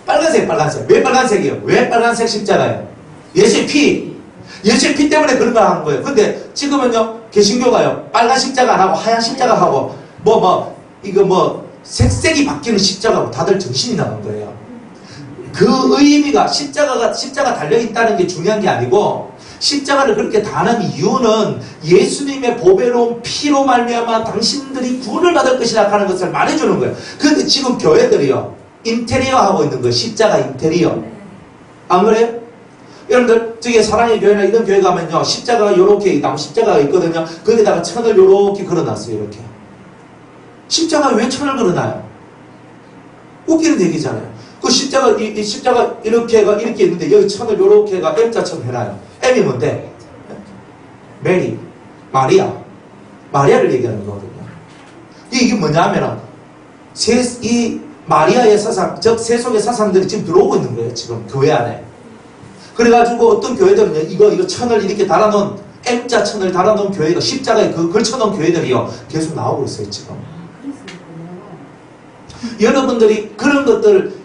빨간색. 왜 빨간색이에요? 왜 빨간색 십자가예요? 예수의 피. 예수의 피 때문에 그런 걸 하는 거예요. 근데 지금은요, 개신교가요, 빨간 십자가 안 하고 하얀 십자가 하고, 색색이 바뀌는 십자가고 다들 정신이 나간 거예요. 그 의미가 십자가 달려있다는 게 중요한 게 아니고, 십자가를 그렇게 다는 이유는 예수님의 보배로운 피로 말미암아 당신들이 구원을 받을 것이라 하는 것을 말해주는 거예요. 그런데 지금 교회들이요, 인테리어 하고 있는 거예요. 십자가 인테리어. 안 그래요? 여러분들 저기 사랑의 교회나 이런 교회 가면요 십자가가 요렇게 나무 십자가가 있거든요. 거기다가 천을 요렇게 걸어놨어요. 이렇게. 십자가에 왜 천을 걸어놔요? 웃기는 얘기잖아요. 그 십자가 이 십자가 이렇게 있는데 여기 천을 요렇게가 M자처럼 해놔요. M이 뭔데? 메리, 마리아를 얘기하는 거거든요. 이게 뭐냐면은 이 마리아의 사상, 즉 세속의 사상들이 지금 들어오고 있는 거예요. 지금 교회 안에. 그래가지고 어떤 교회들은요, 이거 천을 이렇게 달아놓은, M자 천을 달아놓은 교회가, 십자가에 걸쳐놓은 교회들이요, 계속 나오고 있어요, 지금. 여러분들이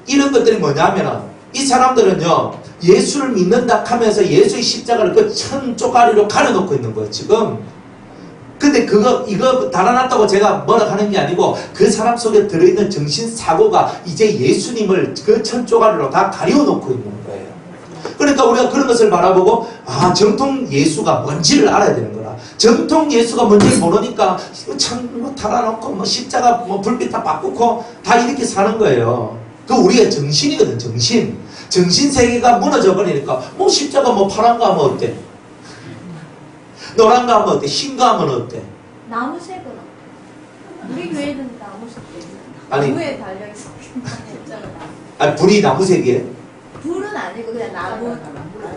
이런 것들이 뭐냐면은, 이 사람들은요, 예수를 믿는다 하면서 예수의 십자가를 그 천 쪼가리로 가려놓고 있는 거예요, 지금. 근데 이거 달아놨다고 제가 뭐라 하는 게 아니고, 그 사람 속에 들어있는 정신사고가 이제 예수님을 그 천 쪼가리로 다 가려놓고 있는 거예요. 그러니까 우리가 그런 것을 바라보고 정통 예수가 뭔지를 알아야 되는 거라. 정통 예수가 뭔지를 모르니까 참 달아놓고 십자가 불빛 다 바꾸고 다 이렇게 사는 거예요. 그 우리의 정신이거든. 정신 세계가 무너져 버리니까 십자가 파란 거 하면 어때? 노란 거 하면 어때? 흰 거 하면 어때? 나무색으로. 우리 교회는 나무색. 아니, 나무에 달려있어. 십자가. 아니 불이 나무색이에요? 불은 아니고 그냥 나무.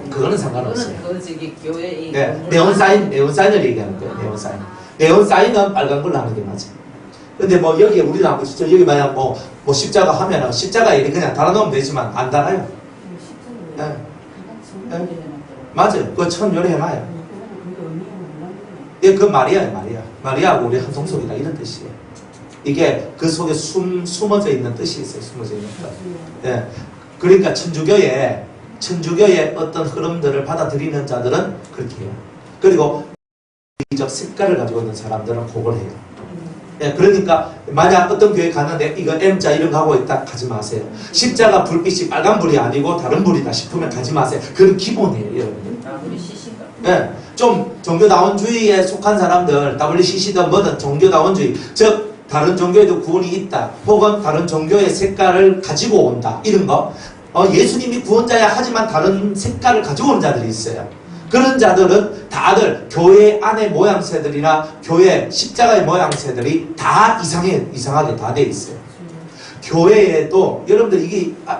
그거는 상관없어요. 그거는 저기 교회 네온사인을 얘기하는 거예요. 네온사인. 네온사인은 빨간 걸로 하는 게 맞아요. 근데 여기에 우리 나무 여기 만약 십자가 하면은 십자가에 그냥 달아놓으면 되지만 안 달아요. 네. 맞아요. 그거 천 요리 해놔요. 예, 그 마리아예요. 마리아하고 우리 한 동족이다 이런 뜻이에요. 이게 그 속에 숨어져 있는 뜻이 있어요. 숨어져 있는 뜻. 예. 그러니까 천주교의 어떤 흐름들을 받아들이는 자들은 그렇게 해요. 그리고 적 색깔을 가지고 있는 사람들은 그걸 해요. 예, 그러니까 만약 어떤 교회 가는데 이거 M자 이런 거 하고 있다 가지 마세요. 십자가 불빛이 빨간 불이 아니고 다른 불이다 싶으면 가지 마세요. 그건 기본이에요, 여러분들. WCC인가? 예, 좀 종교다원주의에 속한 사람들, WCC든 뭐든 종교다원주의, 즉 다른 종교에도 구원이 있다, 혹은 다른 종교의 색깔을 가지고 온다, 이런 거. 예수님이 구원자야 하지만 다른 색깔을 가지고 오는 자들이 있어요. 그런 자들은 다들 교회 안의 모양새들이나 교회 십자가의 모양새들이 다 이상하게 다 돼 있어요. 교회에도 여러분들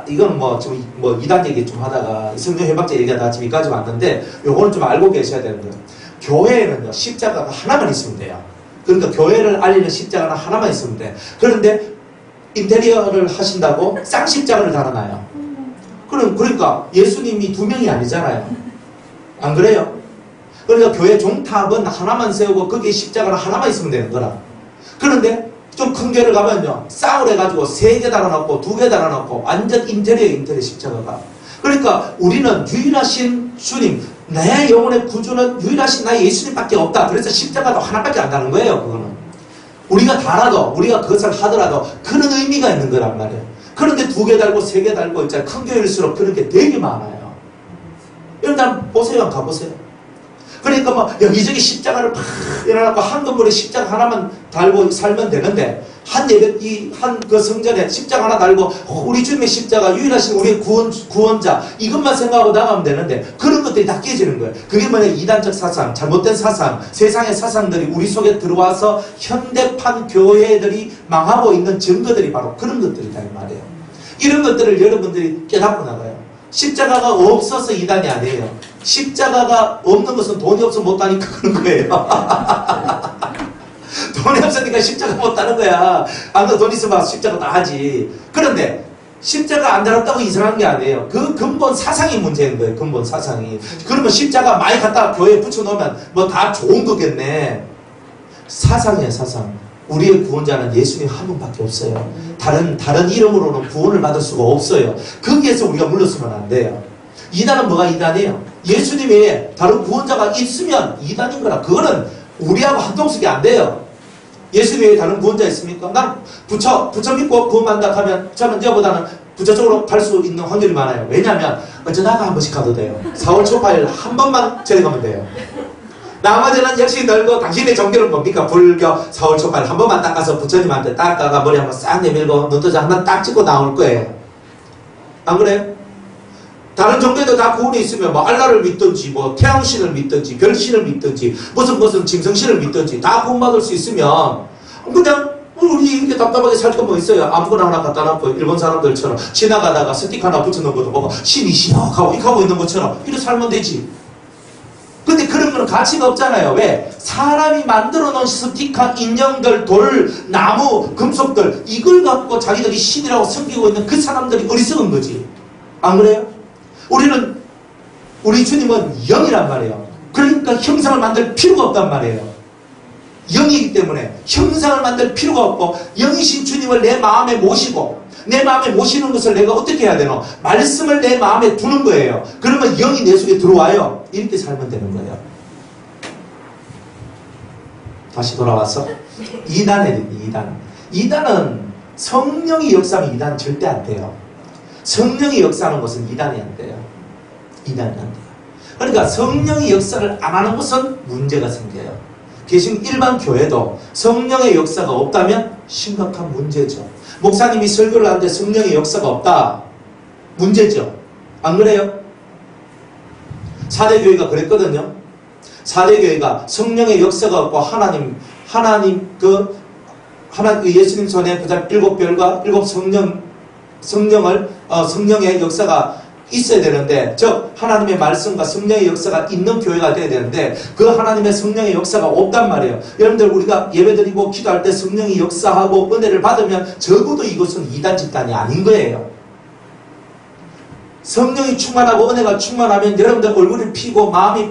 이건 좀 이단 얘기 좀 하다가 성령 회박자 얘기하다가 지금 여기까지 왔는데 요거는 좀 알고 계셔야 되는 거예요. 교회에는요 십자가가 하나만 있으면 돼요. 그러니까 교회를 알리는 십자가는 하나만 있으면 돼. 그런데 인테리어를 하신다고 쌍십자가를 달아놔요. 그러니까 예수님이 두 명이 아니잖아요. 안 그래요? 그러니까 교회 종탑은 하나만 세우고 거기에 십자가는 하나만 있으면 되는 거라. 그런데 좀 큰 교회를 가면요, 쌍을 해가지고 3개 달아놓고 2개 달아놓고 완전 인테리어 십자가가. 그러니까 우리는 유일하신 주님, 내 영혼의 구주는 유일하신 나의 예수님밖에 없다. 그래서 십자가도 하나밖에 안 다는 거예요. 그거는 우리가 달아도, 우리가 그것을 하더라도 그런 의미가 있는 거란 말이에요. 그런데 2개 달고 3개 달고 있잖아요. 큰 교회일수록 그런 게 되게 많아요. 일단 보세요. 가보세요. 그러니까 뭐 여기저기 십자가를 팍 일어나고 한 건물에 십자가 하나만 달고 살면 되는데, 한 그 성전에 십자가 하나 달고 우리 주님의 십자가, 유일하신 우리의 구원자, 이것만 생각하고 나가면 되는데 그런 것들이 다 깨지는 거예요. 그게 뭐냐, 이단적 사상, 잘못된 사상, 세상의 사상들이 우리 속에 들어와서 현대판 교회들이 망하고 있는 증거들이 바로 그런 것들이다 이 말이에요. 이런 것들을 여러분들이 깨닫고 나가요. 십자가가 없어서 이단이 아니에요. 십자가가 없는 것은 돈이 없어서 못하니까 그런 거예요. 돈이 없으니까 십자가 못하는 거야. 안 돈 있으면 십자가 다 하지. 그런데 십자가 안 달았다고 이상한 게 아니에요. 그 근본 사상이 문제인 거예요. 근본 사상이. 그러면 십자가 많이 갖다가 교회에 붙여놓으면 뭐 다 좋은 거겠네. 사상이에요, 사상. 우리의 구원자는 예수님 한 분밖에 없어요. 다른 이름으로는 구원을 받을 수가 없어요. 거기에서 우리가 물러서면 안 돼요. 이단은 뭐가 이단이에요? 예수님 외에 다른 구원자가 있으면 이단인 거라. 그거는 우리하고 한통속이 안 돼요. 예수 외에 다른 구원자 있습니까? 난 부처 믿고 구원받는다 하면 저는 저보다는 부처 쪽으로 갈 수 있는 확률이 많아요. 왜냐하면 어쩌다가 한 번씩 가도 돼요. 4월 초파일 한 번만 저리 가면 돼요. 나머지는 역시 널고, 당신의 종교는 뭡니까? 불교 4월 초파일 한 번만 딱 가서 부처님한테 딱 가가 머리 한번 싹 내밀고 눈도장 하나 딱 찍고 나올 거예요. 안 그래요? 다른 종교도 다 구원이 있으면 뭐 알라를 믿든지 뭐 태양신을 믿든지 별신을 믿든지 무슨 짐승신을 믿든지 다 구원받을 수 있으면 그냥 우리 이렇게 답답하게 살 거 뭐 있어요. 아무거나 하나 갖다 놓고 일본 사람들처럼 지나가다가 스티커 하나 붙여놓은 것도 보고 신이시여 하고 이렇게 하고 있는 것처럼 이렇게 살면 되지. 근데 그런 거는 가치가 없잖아요. 왜? 사람이 만들어 놓은 스티커, 인형들, 돌, 나무, 금속들, 이걸 갖고 자기들이 신이라고 섬기고 있는 그 사람들이 어리석은 거지. 안 그래요? 우리 주님은 영이란 말이에요. 그러니까 형상을 만들 필요가 없단 말이에요. 영이기 때문에 형상을 만들 필요가 없고, 영이신 주님을 내 마음에 모시고, 내 마음에 모시는 것을 내가 어떻게 해야 되노? 말씀을 내 마음에 두는 거예요. 그러면 영이 내 속에 들어와요. 이렇게 살면 되는 거예요. 다시 돌아와서 이단은 성령이 역사하면 이단은 절대 안 돼요. 성령이 역사하는 것은 이단이 안 돼요. 이단이 안 돼요. 그러니까 성령이 역사를 안 하는 것은 문제가 생겨요. 계신 일반 교회도 성령의 역사가 없다면 심각한 문제죠. 목사님이 설교를 하는데 성령의 역사가 없다. 문제죠. 안 그래요? 사대교회가 그랬거든요. 사대교회가 성령의 역사가 없고 하나님 예수님 손에 그냥 7별과 7성령의 역사가 있어야 되는데, 즉 하나님의 말씀과 성령의 역사가 있는 교회가 돼야 되는데 그 하나님의 성령의 역사가 없단 말이에요. 여러분들, 우리가 예배드리고 기도할 때 성령이 역사하고 은혜를 받으면 적어도 이것은 이단 집단이 아닌 거예요. 성령이 충만하고 은혜가 충만하면 여러분들 얼굴이 피고 마음이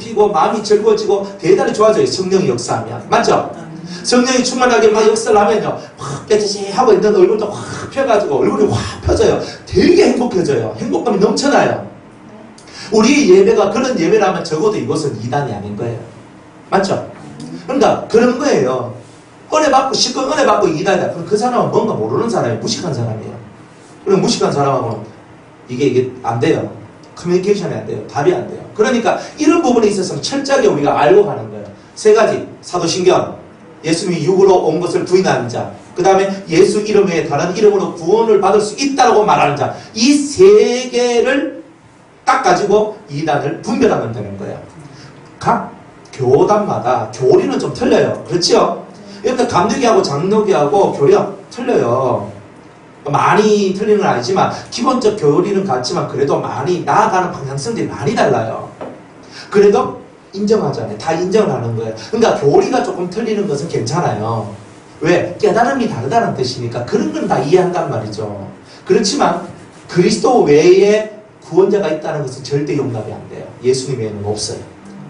즐거워지고 대단히 좋아져요. 성령이 역사하면. 맞죠? 성령이 충만하게 막 역사를 하면요, 확 깨끗이 하고 있는 얼굴도 확 펴가지고 얼굴이 확 펴져요. 되게 행복해져요. 행복감이 넘쳐나요. 우리 예배가 그런 예배라면 적어도 이것은 이단이 아닌 거예요. 맞죠? 그러니까 그런 거예요. 은혜 받고 실컷 은혜 받고 이단이다. 그럼 그 사람은 뭔가 모르는 사람이에요. 무식한 사람이에요. 그럼 무식한 사람하고는 이게 안 돼요. 커뮤니케이션이 안 돼요. 답이 안 돼요. 그러니까 이런 부분에 있어서는 철저하게 우리가 알고 가는 거예요. 3가지. 사도신경, 예수님이 육으로 온 것을 부인하는 자, 그 다음에 예수 이름 외에 다른 이름으로 구원을 받을 수 있다고 말하는 자, 이 3개를 딱 가지고 이단을 분별하면 되는 거예요. 각 교단마다 교리는 좀 틀려요. 그렇죠? 일단 감리교하고 장로교하고 교리가 틀려요. 많이 틀리는 건 아니지만 기본적 교리는 같지만 그래도 많이 나아가는 방향성들이 많이 달라요. 그래도 인정하잖아요. 다 인정을 하는 거예요. 그러니까 교리가 조금 틀리는 것은 괜찮아요. 왜? 깨달음이 다르다는 뜻이니까 그런 건 다 이해한단 말이죠. 그렇지만 그리스도 외에 구원자가 있다는 것은 절대 용납이 안 돼요. 예수님 외에는 없어요.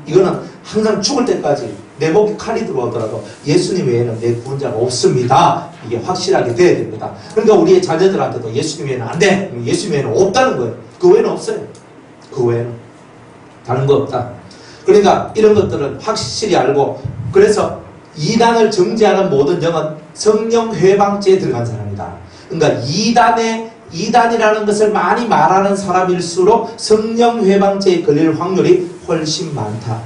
이거는 항상 죽을 때까지 내 목에 칼이 들어오더라도 예수님 외에는 내 구원자가 없습니다. 이게 확실하게 돼야 됩니다. 그러니까 우리의 자녀들한테도 예수님 외에는 안 돼. 예수님 외에는 없다는 거예요. 그 외에는 없어요. 그 외에는 다른 거 없다. 그러니까 이런 것들은 확실히 알고, 그래서 이단을 정죄하는 모든 영은 성령 회방죄에 들어간 사람이다. 그러니까 이단이라는 것을 많이 말하는 사람일수록 성령 회방죄에 걸릴 확률이 훨씬 많다.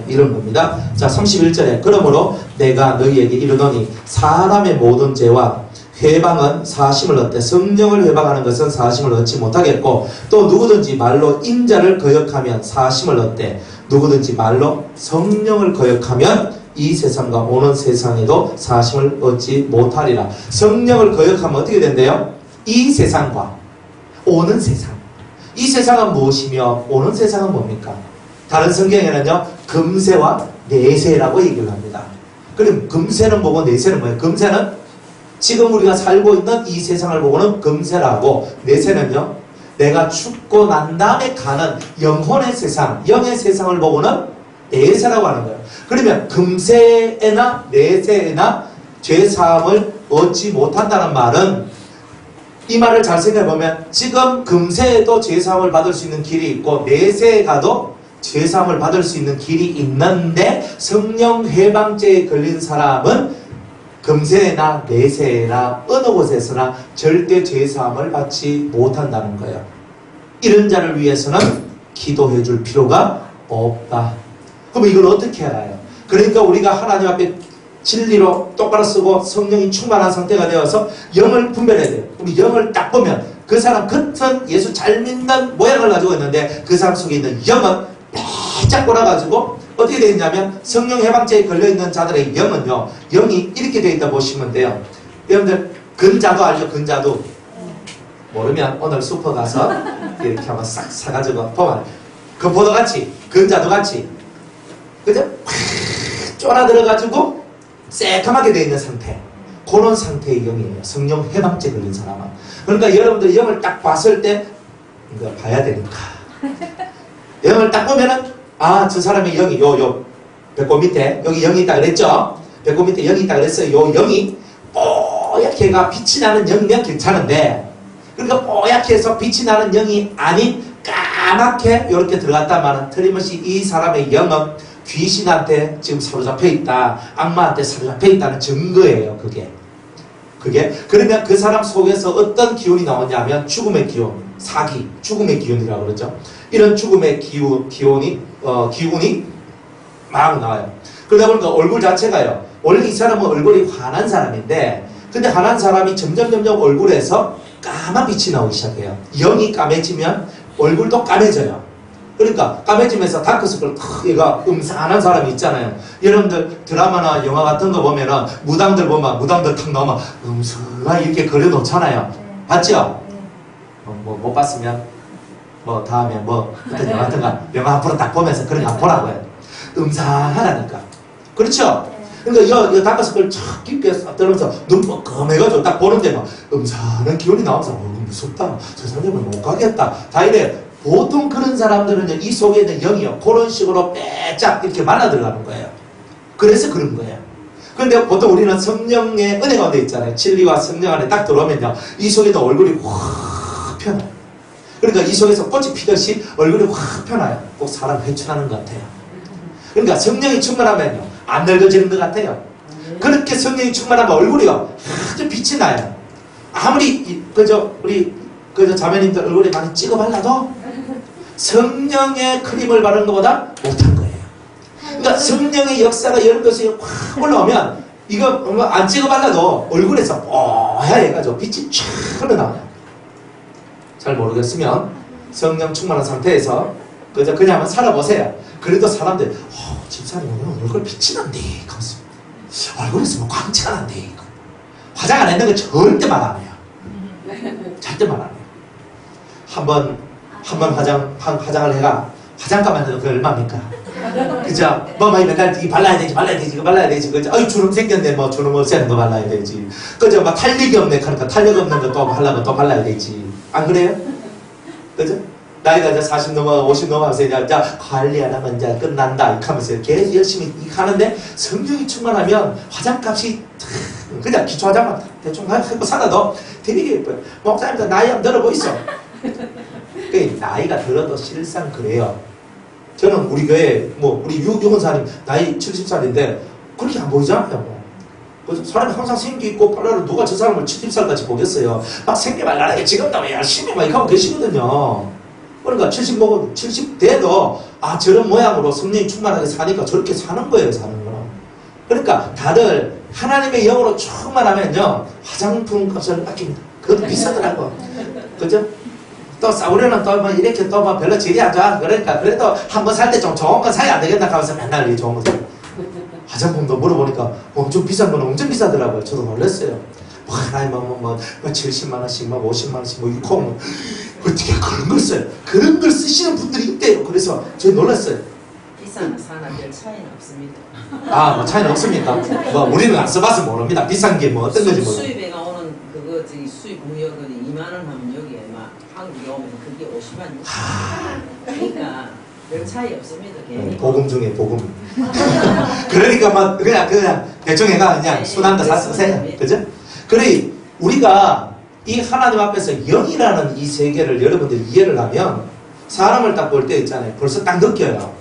이런 겁니다. 자, 31절에 그러므로 내가 너희에게 이르노니 사람의 모든 죄와 회방은 사심을 얻되 성령을 회방하는 것은 사심을 얻지 못하겠고, 또 누구든지 말로 인자를 거역하면 사심을 얻되 누구든지 말로 성령을 거역하면 이 세상과 오는 세상에도 사심을 얻지 못하리라. 성령을 거역하면 어떻게 된대요? 이 세상과 오는 세상. 이 세상은 무엇이며 오는 세상은 뭡니까? 다른 성경에는요, 금세와 내세라고 얘기를 합니다. 그럼 금세는 뭐고 내세는 뭐예요? 금세는 지금 우리가 살고 있는 이 세상을 보고는 금세라고, 내세는요, 내가 죽고 난 다음에 가는 영혼의 세상, 영의 세상을 보고는 내세라고 하는 거예요. 그러면 금세에나 내세에나 죄사함을 얻지 못한다는 말은, 이 말을 잘 생각해보면 지금 금세에도 죄사함을 받을 수 있는 길이 있고 내세에 가도 죄사함을 받을 수 있는 길이 있는데, 성령 회방죄에 걸린 사람은 금세나 내세나 어느 곳에서나 절대 죄사함을 받지 못한다는 거예요. 이런 자를 위해서는 기도해 줄 필요가 없다. 그럼 이걸 어떻게 알아요? 그러니까 우리가 하나님 앞에 진리로 똑바로 쓰고 성령이 충만한 상태가 되어서 영을 분별해야 돼요. 우리 영을 딱 보면 그 사람 겉은 예수 잘 믿는 모양을 가지고 있는데 그 사람 속에 있는 영은 바짝 돌아가지고 어떻게 되어 있냐면, 성령 해방죄에 걸려있는 자들의 영은요, 영이 이렇게 되어 있다 보시면 돼요. 여러분들 근자도 알죠? 근자도. 모르면 오늘 슈퍼 가서 이렇게 한번 싹 사가지고 보면 금포도같이, 근자도같이, 그죠? 확 쫄아들어가지고 새까맣게 되어 있는 상태, 그런 상태의 영이에요. 성령 해방죄 걸린 사람은. 그러니까 여러분들 영을 딱 봤을 때 이거 봐야 되니까 영을 딱 보면은, 아, 저 사람의 영이 요 배꼽 밑에 여기 영이 있다 그랬죠? 배꼽 밑에 영이 있다 그랬어요. 요 영이 뽀얗게 가 빛이 나는 영이면 괜찮은데, 그러니까 뽀얗게 해서 빛이 나는 영이 아닌 까맣게 이렇게 들어갔다마는 틀림없이 이 사람의 영은 귀신한테 지금 사로잡혀 있다, 악마한테 사로잡혀 있다는 증거예요. 그게 그러면 그 사람 속에서 어떤 기운이 나오냐면 죽음의 기운, 사기, 죽음의 기운이라고 그러죠. 이런 죽음의 기운이 막 나와요. 그러다 보니까 얼굴 자체가요, 원래 이 사람은 얼굴이 환한 사람인데, 근데 환한 사람이 점점 얼굴에서 까만 빛이 나오기 시작해요. 영이 까매지면 얼굴도 까매져요. 그러니까 까매지면서 다크서클 얘가 음산한 사람이 있잖아요. 여러분들 드라마나 영화 같은 거 보면은 무당들 보면 무당들 탁 나오면 음산하게 이렇게 그려놓잖아요. 봤죠? 뭐 못 봤으면 뭐 다음에 뭐 어떤 영화 같은가 영화 앞으로 딱 보면서 그런 거 보라고요. 음산하다니까. 그렇죠? 그러니까 이 다크서클 촥 깊게 들으면서 눈 뻐끔해가지고 딱 보는데 막 음산한 기운이 나오면서 무섭다, 저 사람은 못 가겠다, 다 이래. 보통 그런 사람들은 이 속에 있는 영이요, 그런 식으로 빼짝 이렇게 말아 들어가는 거예요. 그래서 그런 거예요. 그런데 보통 우리는 성령의 은혜 가운데 있잖아요. 진리와 성령 안에 딱 들어오면요, 이 속에 있는 얼굴이 확 펴나요. 그러니까 이 속에서 꽃이 피듯이 얼굴이 확 펴나요. 꼭 사람 회춘하는 것 같아요. 그러니까 성령이 충만하면요, 안 늙어지는 것 같아요. 그렇게 성령이 충만하면 얼굴이요, 아주 빛이 나요. 아무리 우리 자매님들 얼굴에 많이 찍어 발라도 성령의 크림을 바르는 것보다 못한 거예요. 그러니까 성령의 역사가 이런 것이 확 올라오면 이거 안 찍어 발라도 얼굴에서 뽀얗게 해가지고 빛이 쫙 흘러나와요. 잘 모르겠으면 성령 충만한 상태에서 그냥 한번 살아보세요. 그래도 사람들 집사님 오늘 얼굴 빛이 난대, 얼굴에서 뭐 광채가 난대, 화장 안 했는 거 절대 말 안 해요. 절대 말 안 해요. 한번 화장을 해가 화장값만 해도 그게 얼마입니까? 그죠? 뭐 맨날 이 발라야 되지 이거 발라야 되지 그죠? 아유 주름 생겼네 뭐 주름 없애는 거 발라야 되지 그죠? 막 탄력이 없네 그러니까 탄력 없는 거 또 하려면 또 발라야 되지 안 그래요? 그죠? 나이가 이제 40 넘어 50 넘어가서 이제 관리 안 하면 이제 끝난다 이렇게 하면서 계속 열심히 하는데 성령이 충만하면 화장값이 그냥 기초 화장만 대충 하고 살아도 되게 예뻐요. 목사님도 나이 한번 들어 보이소. 그 나이가 들어도 실상 그래요. 저는 우리 교회 뭐 우리 유건사님 나이 70살인데 그렇게 안 보이잖아요. 그래서 사람이 항상 생기 있고 빨라도 누가 저 사람을 70살까지 보겠어요. 막 생기 말라하게 지금도 왜 열심히 막 이렇게 하고 계시거든요. 그러니까 70 먹어도 70 돼도 아 저런 모양으로 성령이 충만하게 사니까 저렇게 사는 거예요. 사는 거는. 그러니까 다들 하나님의 영으로 충만하면요 화장품 값을 아낍니다. 그것도 비싸더라고. 그죠? 또 우리는 또 뭐 이렇게 또 뭐 별로 질이 안 좋아. 그러니까 그래도 한 번 살 때 좀 좋은 거 사야 안 되겠나 하면서 맨날 이 좋은 거 사. 화장품도 물어보니까 엄청 비싼 거는 엄청 비싸더라고요. 저도 놀랐어요. 뭐 하나에 뭐 70만 원씩 뭐 50만 원씩 뭐 이거 뭐 어떻게 그런 걸 써요? 그런 걸 쓰시는 분들이 있대요. 그래서 저 놀랐어요. 비싼 사나 별 차이는 없습니다. 아, 뭐 차이는 없습니까? 뭐 우리는 안 써봐서 모릅니다. 비싼 게 뭐 어떤 건지 모르. 수입에 나오는 그거 저기 수입 무역은 2만 원 하면 여기에 막 한국에 오면 그게 50만 60만. 그러니까 별 차이 없습니다. 괜히. 복음 중에 복음. 그러니까 막 그냥 대충 해가 그냥 순한 거 사세요. 그죠? 그래 우리가 이 하나님 앞에서 영이라는 이 세계를 여러분들이 이해를 하면 사람을 딱 볼 때 있잖아요. 벌써 딱 느껴요.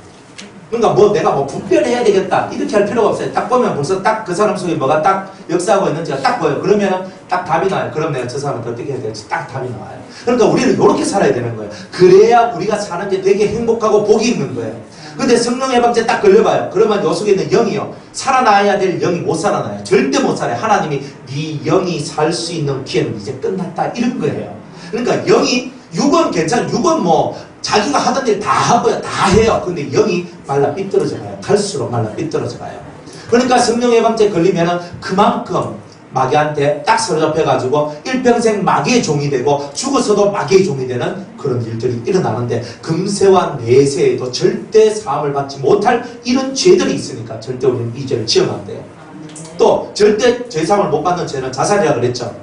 그러니까 뭐 내가 뭐 분별해야 되겠다 이렇게 할 필요가 없어요. 딱 보면 벌써 딱 그 사람 속에 뭐가 딱 역사하고 있는지가 딱 보여요. 그러면 딱 답이 나와요. 그럼 내가 저 사람한테 어떻게 해야 될지 딱 답이 나와요. 그러니까 우리는 이렇게 살아야 되는 거예요. 그래야 우리가 사는 게 되게 행복하고 복이 있는 거예요. 근데 성령 예방제 딱 걸려봐요. 그러면 요 속에 있는 영이요. 살아나야 될 영이 못 살아나요. 절대 못 살아요. 하나님이 네 영이 살 수 있는 기회는 이제 끝났다 이런 거예요. 그러니까 영이 육은 괜찮아요. 육은 뭐 자기가 하던 일 다 하고요. 다 해요. 근데 영이 말라 삐뚤어져 가요. 갈수록 말라 삐뚤어져 가요. 그러니까 성령 예방제 걸리면은 그만큼 마귀한테 딱 사로잡혀가지고 일평생 마귀의 종이 되고 죽어서도 마귀의 종이 되는 그런 일들이 일어나는데 금세와 내세에도 절대 사함을 받지 못할 이런 죄들이 있으니까 절대 우리는 이 죄를 지으면 안 돼요. 또 절대 죄사함을 못 받는 죄는 자살이라 그랬죠.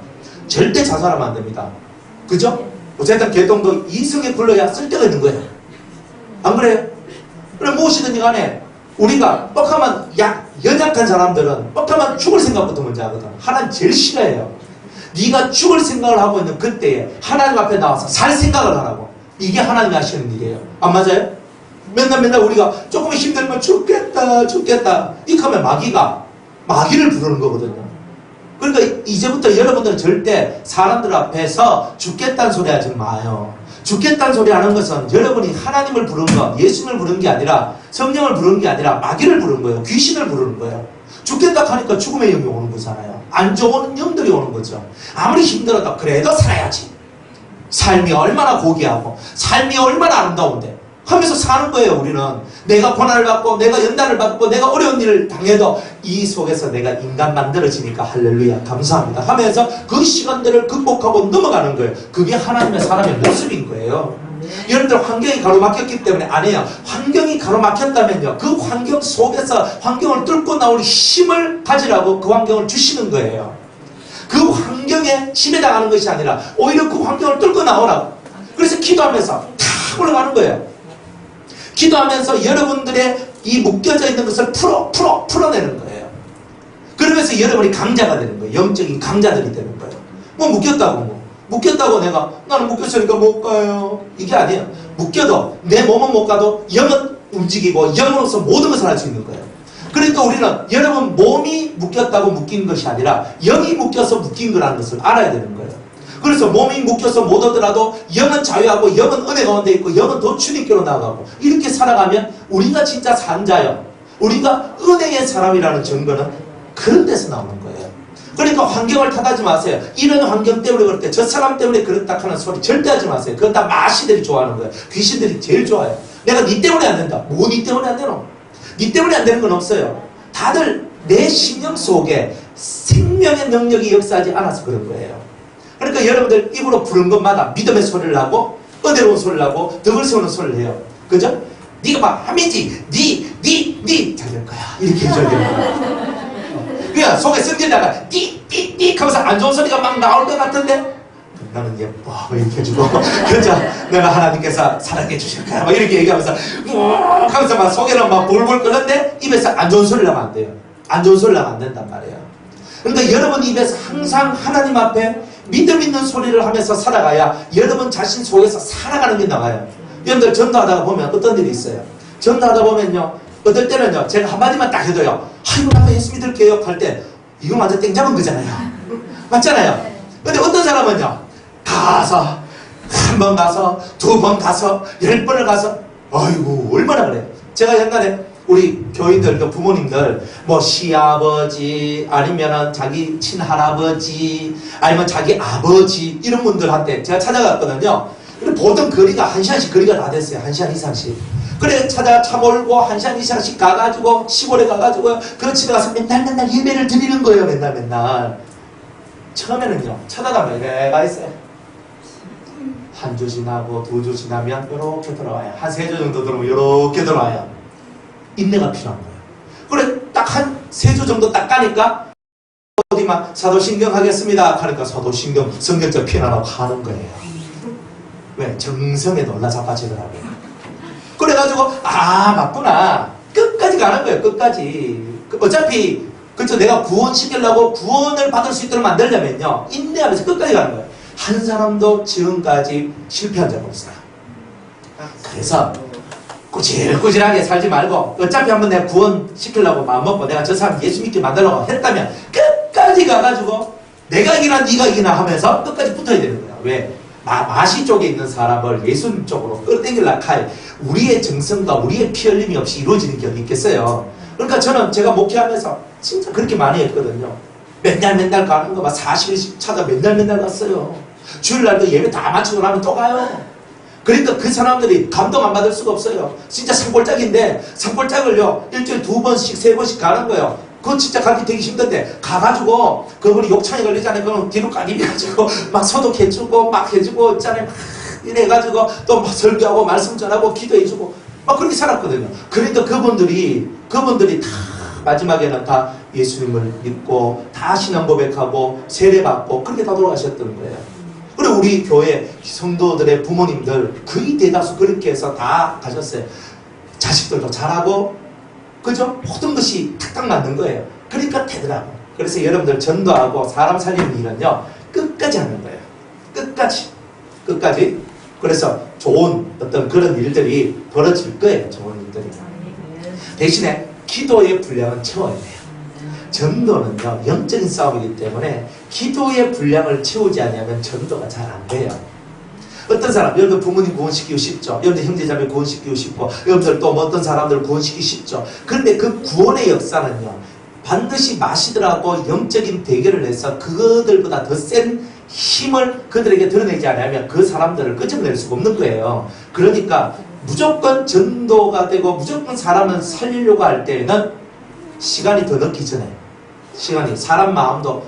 절대 자살하면 안 됩니다. 그죠? 어쨌든 개똥도 이성에 굴러야 쓸데가 있는 거예요. 안 그래요? 그럼 무엇이든지 간에 우리가 뻑하면 연약한 사람들은 뻑하면 죽을 생각부터 먼저 하거든. 하나님 제일 싫어해요. 네가 죽을 생각을 하고 있는 그때에 하나님 앞에 나와서 살 생각을 하라고. 이게 하나님이 하시는 일이에요. 안 맞아요? 맨날 우리가 조금 힘들면 죽겠다 이렇게 하면 마귀를 부르는 거거든요. 그러니까 이제부터 여러분들은 절대 사람들 앞에서 죽겠다는 소리 하지 마요. 죽겠다는 소리 하는 것은 여러분이 하나님을 부르는 것, 예수님을 부르는 게 아니라 성령을 부르는 게 아니라 마귀를 부르는 거예요. 귀신을 부르는 거예요. 죽겠다 하니까 죽음의 영이 오는 거잖아요. 안 좋은 영들이 오는 거죠. 아무리 힘들어도 그래도 살아야지. 삶이 얼마나 고귀하고 삶이 얼마나 아름다운데 하면서 사는 거예요. 우리는 내가 고난을 받고 내가 연단을 받고 내가 어려운 일을 당해도 이 속에서 내가 인간 만들어지니까 할렐루야 감사합니다 하면서 그 시간들을 극복하고 넘어가는 거예요. 그게 하나님의 사람의 모습인 거예요. 여러분들 환경이 가로막혔기 때문에 안 해요. 환경이 가로막혔다면요 그 환경 속에서 환경을 뚫고 나올 힘을 가지라고 그 환경을 주시는 거예요. 그 환경에 침해당하는 것이 아니라 오히려 그 환경을 뚫고 나오라고. 그래서 기도하면서 탁 올라가는 거예요. 기도하면서 여러분들의 이 묶여져 있는 것을 풀어내는 거예요. 그러면서 여러분이 강자가 되는 거예요. 영적인 강자들이 되는 거예요. 뭐 묶였다고 나는 묶였으니까 못 가요. 이게 아니에요. 묶여도 내 몸은 못 가도 영은 움직이고 영으로서 모든 것을 할 수 있는 거예요. 그러니까 우리는 여러분 몸이 묶였다고 묶인 것이 아니라 영이 묶여서 묶인 거라는 것을 알아야 되는 거예요. 그래서 몸이 묶여서 못 오더라도 영은 자유하고 영은 은혜 가운데 있고 영은 더 주님께로 나아가고 이렇게 살아가면 우리가 진짜 산자요. 우리가 은혜의 사람이라는 증거는 그런 데서 나오는 거예요. 그러니까 환경을 탓하지 마세요. 이런 환경 때문에 그럴 때 저 사람 때문에 그렇다 하는 소리 절대 하지 마세요. 그건 다 마시들이 좋아하는 거예요. 귀신들이 제일 좋아해요. 내가 네 때문에 안 된다. 뭐 네 때문에 안 되노? 네 때문에 안 되는 건 없어요. 다들 내 신령 속에 생명의 능력이 역사하지 않아서 그런 거예요. 그러니까 여러분들 입으로 부른 것마다 믿음의 소리를 하고 은혜로운 소리를 하고 덕을 세우는 소리를 해요. 그죠? 네가 막 하면지 니 잘 될 거야 이렇게 해줘야 돼요. 그냥 속에 성질나가 니 하면서 안 좋은 소리가 막 나올 것 같은데 나는 예뻐 이렇게 해주고 그저 내가 하나님께서 사랑해 주실 거야 막 이렇게 얘기하면서 하면서 막 속에는 막 볼볼 끓는데 입에서 안 좋은 소리 나면 안 돼요. 안 좋은 소리 나면 안 된단 말이에요. 그러니까 여러분 입에서 항상 하나님 앞에 믿음 있는 소리를 하면서 살아가야 여러분 자신 속에서 살아가는 게 나와요. 여러분들 전도하다가 보면 어떤 일이 있어요. 전도하다 보면요 어떨 때는요 제가 한마디만 딱 해도요 아이고 나도 예수 믿을게요 할 때 이건 완전 땡잡은 거잖아요. 맞잖아요. 근데 어떤 사람은요 가서 한 번 가서 두 번 가서 10번을 가서 아이고 얼마나 그래요. 제가 옛날에 우리 교인들 그 부모님들 뭐 시아버지 아니면은 자기 친할아버지 아니면 자기 아버지 이런 분들한테 제가 찾아갔거든요. 근데 보통 거리가 1시간씩 거리가 다 됐어요. 1시간 이상씩. 그래 찾아 차 몰고 1시간 이상씩 가가지고 시골에 가가지고 그 집에 가서 맨날 예배를 드리는 거예요. 맨날 처음에는요 쳐다보면 이래가 있어요. 한 주 지나고 두 주 지나면 이렇게 돌아와요. 한 3주 정도 들어오면 이렇게 돌아와요. 인내가 필요한 거예요. 그래 딱 한 3주 정도 딱 가니까 어디만 사도신경 하겠습니다 하니까 사도신경 성경적 피하라고 하는 거예요. 왜? 정성에 놀라 자빠지더라고요. 그래가지고 아 맞구나 끝까지 가는 거예요. 끝까지 어차피 그렇죠. 내가 구원시키려고 구원을 받을 수 있도록 만들려면요 인내하면서 끝까지 가는 거예요. 한 사람도 지금까지 실패한 적 없어요. 그래서 꾸질꾸질하게 살지 말고 어차피 한번 내가 구원시키려고 마음먹고 내가 저 사람 예수 믿게 만들려고 했다면 끝까지 가가지고 내가 이기나 네가 이기나 하면서 끝까지 붙어야 되는 거야. 왜? 마시 쪽에 있는 사람을 예수님 쪽으로 끌어당기려고 할 우리의 정성과 우리의 피 흘림이 없이 이루어지는 게 어디 있겠어요. 그러니까 저는 제가 목회하면서 진짜 그렇게 많이 했거든요. 맨날 가는 거 막 40일씩 찾아 맨날 갔어요. 주일날도 예배 다 마치고 나면 또 가요. 그러니까 그 사람들이 감동 안 받을 수가 없어요. 진짜 산골짜기인데 산골짜기를요 일주일에 2번씩 3번씩 가는 거예요. 그거 진짜 가기 되게 힘든데 가가지고 그분이 욕창이 걸리잖아요. 그럼 뒤로 까기해가지고 막 소독해주고 막 해주고 있잖아요. 막 이래가지고 또 막 설교하고 말씀 전하고 기도해주고 막 그렇게 살았거든요. 그러니까 그분들이 다 마지막에는 다 예수님을 믿고 다 신앙 고백하고 세례받고 그렇게 다 돌아가셨던 거예요. 그리고 우리 교회 성도들의 부모님들 거의 대다수 그렇게 해서 다 가셨어요. 자식들도 잘하고 그죠? 모든 것이 탁탁 맞는 거예요. 그러니까 되더라고. 그래서 여러분들 전도하고 사람 살리는 일은요 끝까지 하는 거예요. 끝까지. 그래서 좋은 어떤 그런 일들이 벌어질 거예요. 좋은 일들이. 대신에 기도의 분량은 채워야 돼요. 전도는요 영적인 싸움이기 때문에 기도의 분량을 채우지 않으면 전도가 잘 안 돼요. 어떤 사람, 여러분 부모님 구원시키고 싶죠. 여러분들 형제자매 구원시키고 싶고 여러분들 또 어떤 사람들 구원시키기 쉽죠. 그런데 그 구원의 역사는요 반드시 마시들하고 영적인 대결을 해서 그들보다 더 센 힘을 그들에게 드러내지 않으면 그 사람들을 끄집어낼 수가 없는 거예요. 그러니까 무조건 전도가 되고 무조건 사람을 살리려고 할 때에는 시간이 더 늦기 전에 사람 마음도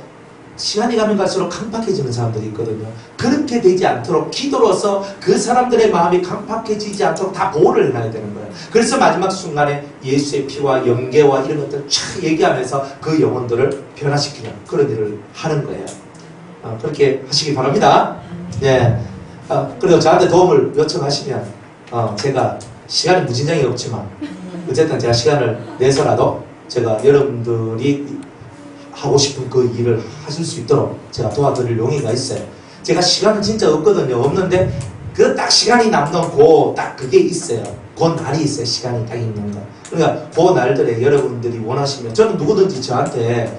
시간이 가면 갈수록 강팍해지는 사람들이 있거든요. 그렇게 되지 않도록 기도로서 그 사람들의 마음이 강팍해지지 않도록 다 보호를 해놔야 되는 거예요. 그래서 마지막 순간에 예수의 피와 영계와 이런 것들을 쫙 얘기하면서 그 영혼들을 변화시키는 그런 일을 하는 거예요. 그렇게 하시기 바랍니다. 예. 그리고 저한테 도움을 요청하시면 제가 시간이 무진장이 없지만 어쨌든 제가 시간을 내서라도 제가 여러분들이 하고 싶은 그 일을 하실 수 있도록 제가 도와드릴 용의가 있어요. 제가 시간은 진짜 없거든요. 없는데 그 딱 시간이 남는 딱 그게 있어요. 그 날이 있어요. 시간이 딱 있는 거. 그러니까 그 날들에 여러분들이 원하시면 저는 누구든지 저한테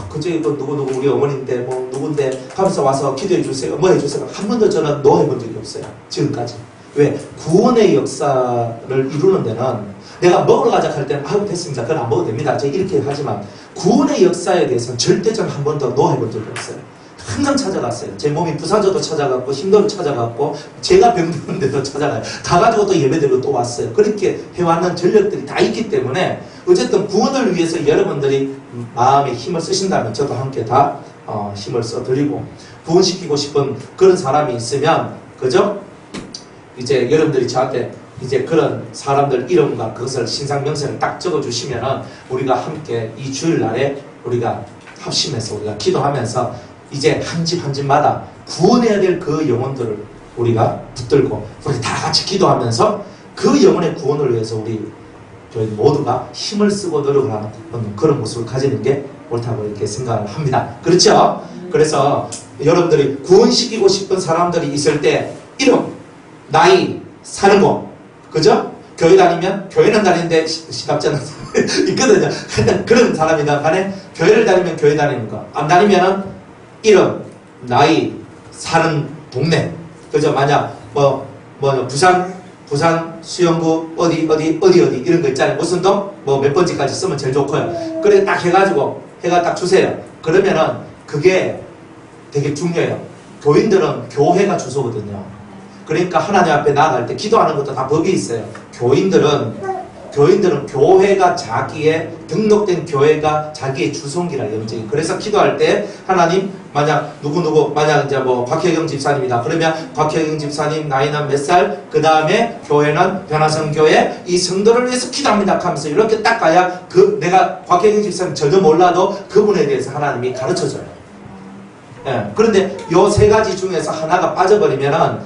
그저기 누구 우리 어머니인데 뭐 누군데 하면서 와서 기도해 주세요. 뭐 해주세요. 한 번도 저는 노 해본 적이 없어요. 지금까지. 왜? 구원의 역사를 이루는 데는 내가 먹으러 가자 할 때는 아유 됐습니다. 그건 안 먹어도 됩니다. 제가 이렇게 하지만 구원의 역사에 대해서는 절대 전 한 번도 노 해본 적이 없어요. 항상 찾아갔어요. 제 몸이 부사져도 찾아갔고 힘들어도 찾아갔고 제가 병드는데도 찾아가요. 다 가지고 또 예배드리고 또 왔어요. 그렇게 해왔는 전력들이 다 있기 때문에 어쨌든 구원을 위해서 여러분들이 마음에 힘을 쓰신다면 저도 함께 다 힘을 써드리고 구원시키고 싶은 그런 사람이 있으면 그죠? 이제 여러분들이 저한테 이제 그런 사람들 이름과 그것을 신상 명세를 딱 적어주시면은 우리가 함께 이 주일날에 우리가 합심해서 우리가 기도하면서 이제 한 집 한 집마다 구원해야 될 그 영혼들을 우리가 붙들고 우리 다 같이 기도하면서 그 영혼의 구원을 위해서 우리 저희 모두가 힘을 쓰고 노력을 하는 그런 모습을 가지는 게 옳다고 이렇게 생각을 합니다. 그렇죠? 그래서 여러분들이 구원시키고 싶은 사람들이 있을 때 이름, 나이, 사는 곳, 그죠? 교회 다니면 교회는 다니는데 시답잖아 있거든요. 그런 사람이다 간에 교회를 다니면 교회 다니는 거, 안 다니면은 이름, 나이, 사는 동네, 그죠? 만약 부산 수영구 어디 이런 거 있잖아요. 무슨 동? 뭐 몇 번지까지 쓰면 제일 좋고요. 그래 딱 해가지고 해가 딱 주세요. 그러면은 그게 되게 중요해요. 교인들은 교회가 주소거든요. 그러니까 하나님 앞에 나아갈 때 기도하는 것도 다 법이 있어요. 교인들은 교회가 자기의 등록된 교회가 자기의 주소기라 영적인. 그래서 기도할 때 하나님 만약 누구 만약 이제 뭐 곽혜경 집사님이다. 그러면 곽혜경 집사님 나이는 몇 살? 그 다음에 교회는 변화성 교회 이 성도를 위해서 기도합니다. 하면서 이렇게 딱 가야 그 내가 곽혜경 집사님 전혀 몰라도 그분에 대해서 하나님이 가르쳐줘요. 예. 그런데 요 세 가지 중에서 하나가 빠져버리면은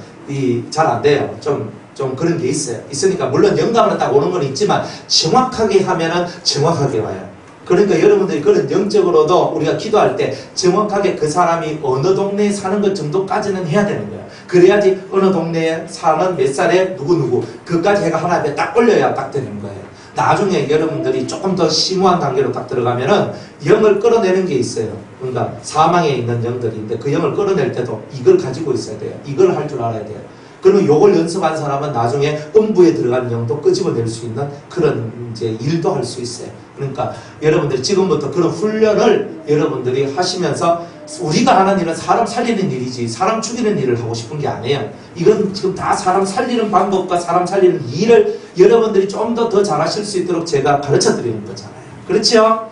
잘 안 돼요. 좀 그런 게 있어요. 있으니까 물론 영감으로 딱 오는 건 있지만 정확하게 하면은 정확하게 와요. 그러니까 여러분들이 그런 영적으로도 우리가 기도할 때 정확하게 그 사람이 어느 동네에 사는 것 정도까지는 해야 되는 거예요. 그래야지 어느 동네에 사는 몇 살에 누구 그까지 해가 하나 앞에 딱 올려야 딱 되는 거예요. 나중에 여러분들이 조금 더 심오한 단계로 딱 들어가면은 영을 끌어내는 게 있어요. 그러니까 사망에 있는 영들인데 그 영을 끌어낼 때도 이걸 가지고 있어야 돼요. 이걸 할 줄 알아야 돼요. 그러면 요걸 연습한 사람은 나중에 음부에 들어간 영도 끄집어낼 수 있는 그런 이제 일도 할 수 있어요. 그러니까 여러분들이 지금부터 그런 훈련을 여러분들이 하시면서 우리가 하는 일은 사람 살리는 일이지 사람 죽이는 일을 하고 싶은 게 아니에요. 이건 지금 다 사람 살리는 방법과 사람 살리는 일을 여러분들이 좀 더 잘하실 수 있도록 제가 가르쳐 드리는 거잖아요. 그렇죠?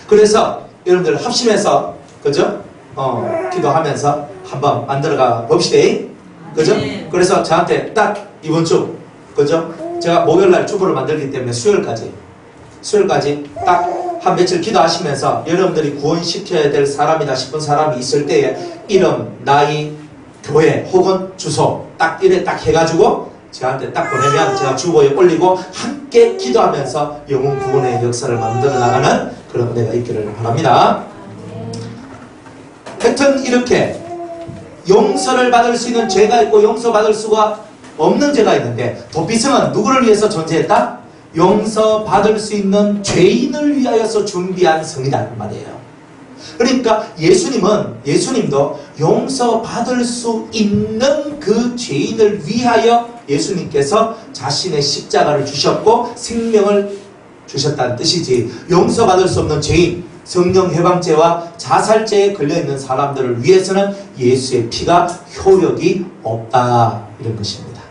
그래서 여러분들 합심해서 그죠? 기도하면서 한번 만들어가 봅시다. 그죠? 네. 그래서 저한테 딱 이번 주 그죠? 제가 목요일날 주보를 만들기 때문에 수요일까지 딱 한 며칠 기도하시면서 여러분들이 구원시켜야 될 사람이다 싶은 사람이 있을 때에 이름, 나이, 교회 혹은 주소 딱 이래 딱 해가지고 저한테 딱 보내면 제가 주보에 올리고 함께 기도하면서 영혼 구원의 역사를 만들어 나가는 그런 은혜가 있기를 바랍니다. 하여튼 이렇게 용서를 받을 수 있는 죄가 있고 용서받을 수가 없는 죄가 있는데 도피성은 누구를 위해서 존재했다? 용서받을 수 있는 죄인을 위하여서 준비한 성이다 그 말이에요. 그러니까 예수님도 용서받을 수 있는 그 죄인을 위하여 예수님께서 자신의 십자가를 주셨고 생명을 주셨다는 뜻이지 용서받을 수 없는 죄인 성령 해방죄와 자살죄에 걸려있는 사람들을 위해서는 예수의 피가 효력이 없다 이런 것입니다.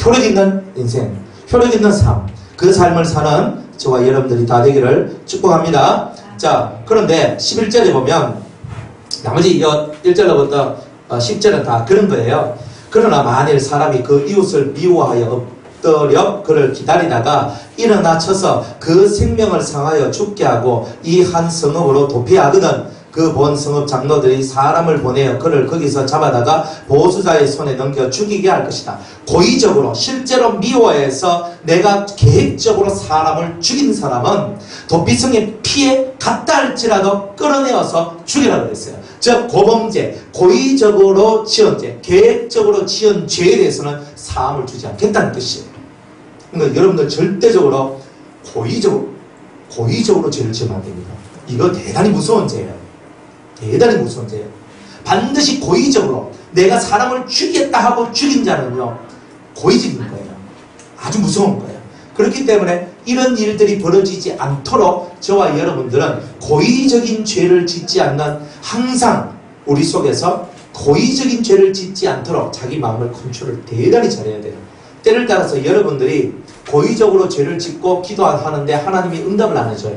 효력 있는 인생, 효력 있는 삶, 그 삶을 사는 저와 여러분들이 다 되기를 축복합니다. 자, 그런데 11절에 보면 나머지 1절로부터 10절은 다 그런 거예요. 그러나 만일 사람이 그 이웃을 미워하여 엎드려 그를 기다리다가 일어나 쳐서 그 생명을 상하여 죽게 하고 이 한 성읍으로 도피하거든 그 본 성읍 장로들이 사람을 보내어 그를 거기서 잡아다가 보수자의 손에 넘겨 죽이게 할 것이다. 고의적으로 실제로 미워해서 내가 계획적으로 사람을 죽인 사람은 도피성의 피에 갔다 할지라도 끌어내어서 죽이라고 그랬어요. 즉 고범죄, 고의적으로 지은 죄, 계획적으로 지은 죄에 대해서는 사함을 주지 않겠다는 뜻이에요. 그러니까 여러분들 절대적으로 고의적으로 죄를 지으면 안 됩니다. 이거 대단히 무서운 죄예요. 대단히 무서운 죄예요. 반드시 고의적으로 내가 사람을 죽이겠다 하고 죽인 자는요 고의적인 거예요. 아주 무서운 거예요. 그렇기 때문에 이런 일들이 벌어지지 않도록 저와 여러분들은 고의적인 죄를 짓지 않는 항상 우리 속에서 고의적인 죄를 짓지 않도록 자기 마음을 컨트롤을 대단히 잘해야 돼요. 때를 따라서 여러분들이 고의적으로 죄를 짓고 기도하는데 하나님이 응답을 안 해줘요.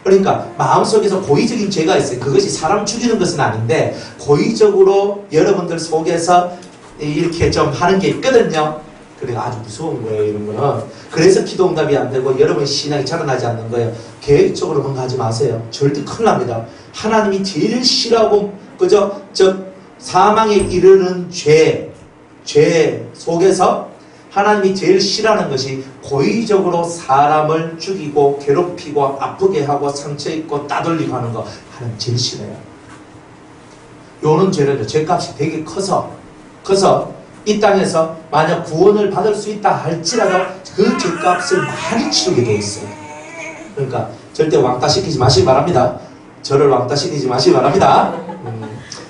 그러니까 마음속에서 고의적인 죄가 있어요. 그것이 사람 죽이는 것은 아닌데 고의적으로 여러분들 속에서 이렇게 좀 하는 게 있거든요. 그러니까 아주 무서운 거예요, 이런 거는. 그래서 기도 응답이 안 되고 여러분 신앙이 자라나지 않는 거예요. 계획적으로 뭔가 하지 마세요. 절대 큰일 납니다. 하나님이 제일 싫어하고 그저 사망에 이르는 죄 속에서 하나님이 제일 싫어하는 것이 고의적으로 사람을 죽이고 괴롭히고 아프게 하고 상처 입고 따돌리고 하는 거 하나님 제일 싫어요. 요런 죄는 죄값이 되게 커서 이 땅에서 만약 구원을 받을 수 있다 할지라도 그 죄값을 많이 치르게 돼 있어요. 그러니까 절대 왕따 시키지 마시기 바랍니다. 저를 왕따 시키지 마시기 바랍니다.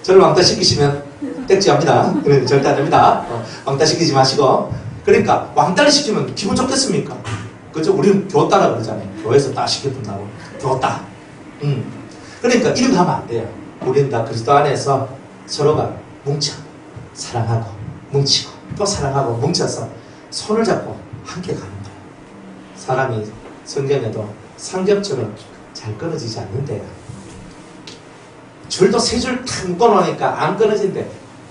저를 왕따 시키시면 땡찌합니다. 그러니까 절대 안 됩니다. 왕따 시키지 마시고. 그러니까 왕따를 시키면 기분 좋겠습니까? 그죠? 우리는 교따라 그러잖아요. 교회에서 따 시켜준다고. 교따. 그러니까 이런 거 하면 안 돼요. 우리는 다 그리스도 안에서 서로가 뭉쳐 사랑하고 뭉치고 또 사랑하고 뭉쳐서 손을 잡고 함께 가는 거예요. 사람이 성경에도 삼겹처럼 잘 끊어지지 않는데요. 줄도 세 줄 탁 묶어놓으니까 안 끊어진대.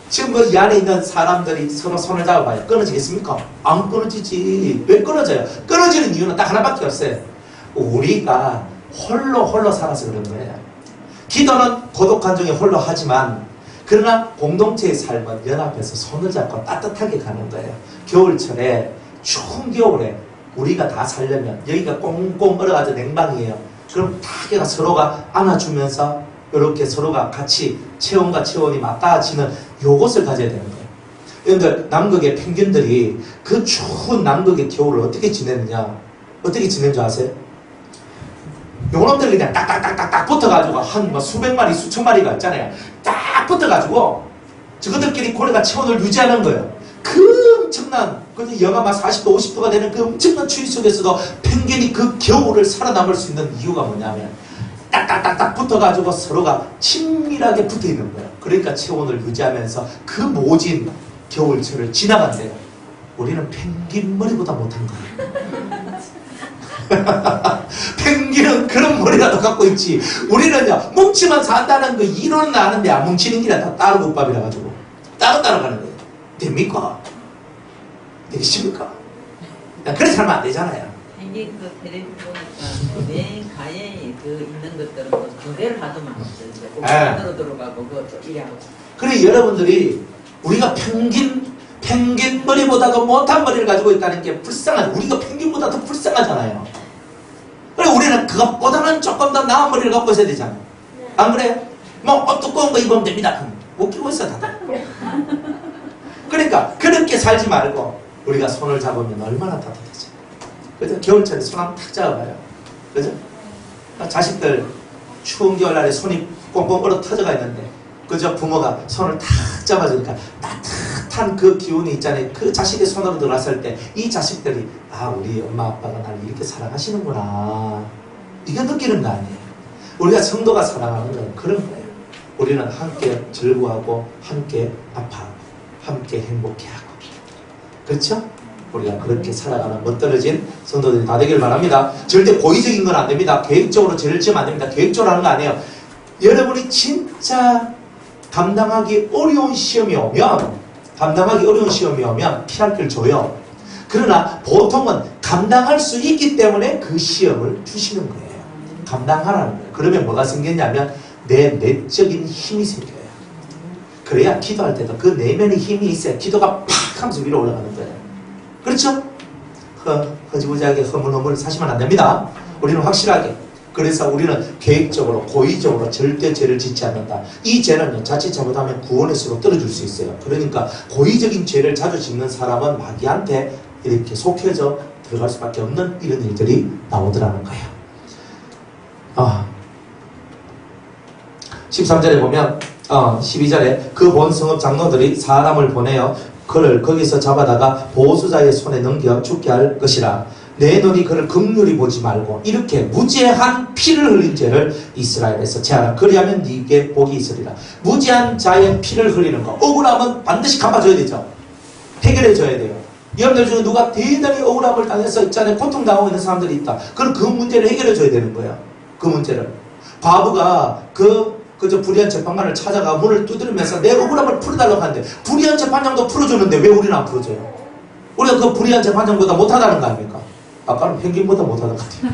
지금 이 안에 있는 사람들이 서로 손을 잡아봐요. 끊어지겠습니까? 안 끊어지지. 왜 끊어져요? 끊어지는 이유는 딱 하나밖에 없어요. 우리가 홀로 살아서 그런 거예요. 기도는 고독한 중에 홀로 하지만 그러나 공동체의 삶은 연합해서 손을 잡고 따뜻하게 가는 거예요. 겨울철에 추운 겨울에 우리가 다 살려면 여기가 꽁꽁 얼어가지고 냉방이에요. 그럼 다 서로가 안아주면서 이렇게 서로가 같이 체온과 체온이 맞닿아지는 요것을 가져야 되는 거예요. 여러분들 남극의 펭귄들이 그 추운 남극의 겨울을 어떻게 지내느냐, 어떻게 지내는 줄 아세요? 요놈들 그냥 딱딱딱딱딱 붙어가지고 한 수백 마리 수천 마리가 있잖아요. 딱 붙어가지고 저것들끼리 고래가 체온을 유지하는 거예요. 그 엄청난 영하 막 40도 50도가 되는 그 엄청난 추위 속에서도 펭귄이 그 겨울을 살아남을 수 있는 이유가 뭐냐면 딱딱딱딱 붙어가지고 서로가 친밀하게 붙어있는 거예요. 그러니까 체온을 유지하면서 그 모진 겨울철을 지나간대요. 우리는 펭귄 머리보다 못한 거예요. 펭귄은 그런 머리라도 갖고 있지. 우리는요 뭉치면 산다는 거 이론은 아는데 안 뭉치는 길이 다 따로국밥이라 가지고 따로가는 거예요. 됩니까? 되겠습니까? 그래 살면 안 되잖아요. 이게 그 텔레비 보니까 맨 가에 그 있는 것들은 또 교대를 하더만 없어요. 안으로 들어가고 그것도 이래하고. 그래 여러분들이 우리가 펭귄 머리보다도 못한 머리를 가지고 있다는 게 불쌍하죠. 우리가 펭귄보다 더 불쌍하잖아요. 그래 우리는 그것보다는 조금 더 나은 머리를 갖고 있어야 되잖아요. 안 그래요? 뭐 두꺼운 거 입으면 됩니다. 웃기고 있어 다들. 그러니까 그렇게 살지 말고 우리가 손을 잡으면 얼마나 따뜻하죠. 그죠? 겨울철에 손 한번 탁 잡아봐요. 그죠? 자식들 추운 겨울날에 손이 꽁꽁 얼어 터져가 있는데 그저 부모가 손을 탁 잡아주니까 따뜻한 그 기운이 있잖아요. 그 자식의 손으로 들어갔을 때 이 자식들이 아 우리 엄마 아빠가 나를 이렇게 사랑하시는구나 이거 느끼는 거 아니에요. 우리가 성도가 사랑하는 건 그런 거예요. 우리는 함께 즐거워하고 함께 아파하고 함께 행복해하고 그렇죠? 우리가 그렇게 살아가는 멋들어진 성도들이 다 되길 바랍니다. 절대 고의적인 건 안 됩니다. 계획적으로 죄를 지으면 안 됩니다. 계획적으로 하는 거 아니에요. 여러분이 진짜 감당하기 어려운 시험이 오면 피할 길 줘요. 그러나 보통은 감당할 수 있기 때문에 그 시험을 주시는 거예요. 감당하라는 거예요. 그러면 뭐가 생겼냐면 내 내적인 힘이 생겨요. 그래야 기도할 때도 그 내면의 힘이 있어야 기도가 팍 하면서 위로 올라가는 거예요. 그렇죠? 허지부지하게 허물허물 사시면 안 됩니다. 우리는 확실하게. 그래서 우리는 계획적으로 고의적으로 절대 죄를 짓지 않는다. 이 죄는 자칫 잘못하면 구원의 수로 떨어질 수 있어요. 그러니까 고의적인 죄를 자주 짓는 사람은 마귀한테 이렇게 속해져 들어갈 수밖에 없는 이런 일들이 나오더라는 거예요. 13절에 보면 12절에 그 본 성읍 장로들이 사람을 보내어 그를 거기서 잡아다가 보수자의 손에 넘겨 죽게 할 것이라. 내 눈이 그를 긍휼히 보지 말고 이렇게 무죄한 피를 흘린 죄를 이스라엘에서 제하라. 그리하면 네게 복이 있으리라. 무죄한 자의 피를 흘리는 거 억울함은 반드시 갚아줘야 되죠. 해결해 줘야 돼요. 여러분들 중에 누가 대단히 억울함을 당해서 있잖아요. 고통당하고 있는 사람들이 있다. 그럼 그 문제를 해결해 줘야 되는 거예요. 그 문제를. 과부가 그저 불의한 재판관을 찾아가 문을 두드리면서 내 억울함을 풀어달라고 하는데 불의한 재판장도 풀어주는데 왜 우리는 안 풀어줘요? 우리가 그 불의한 재판장보다 못하다는 거 아닙니까? 아까는 펭귄보다 못하던 것 같아요.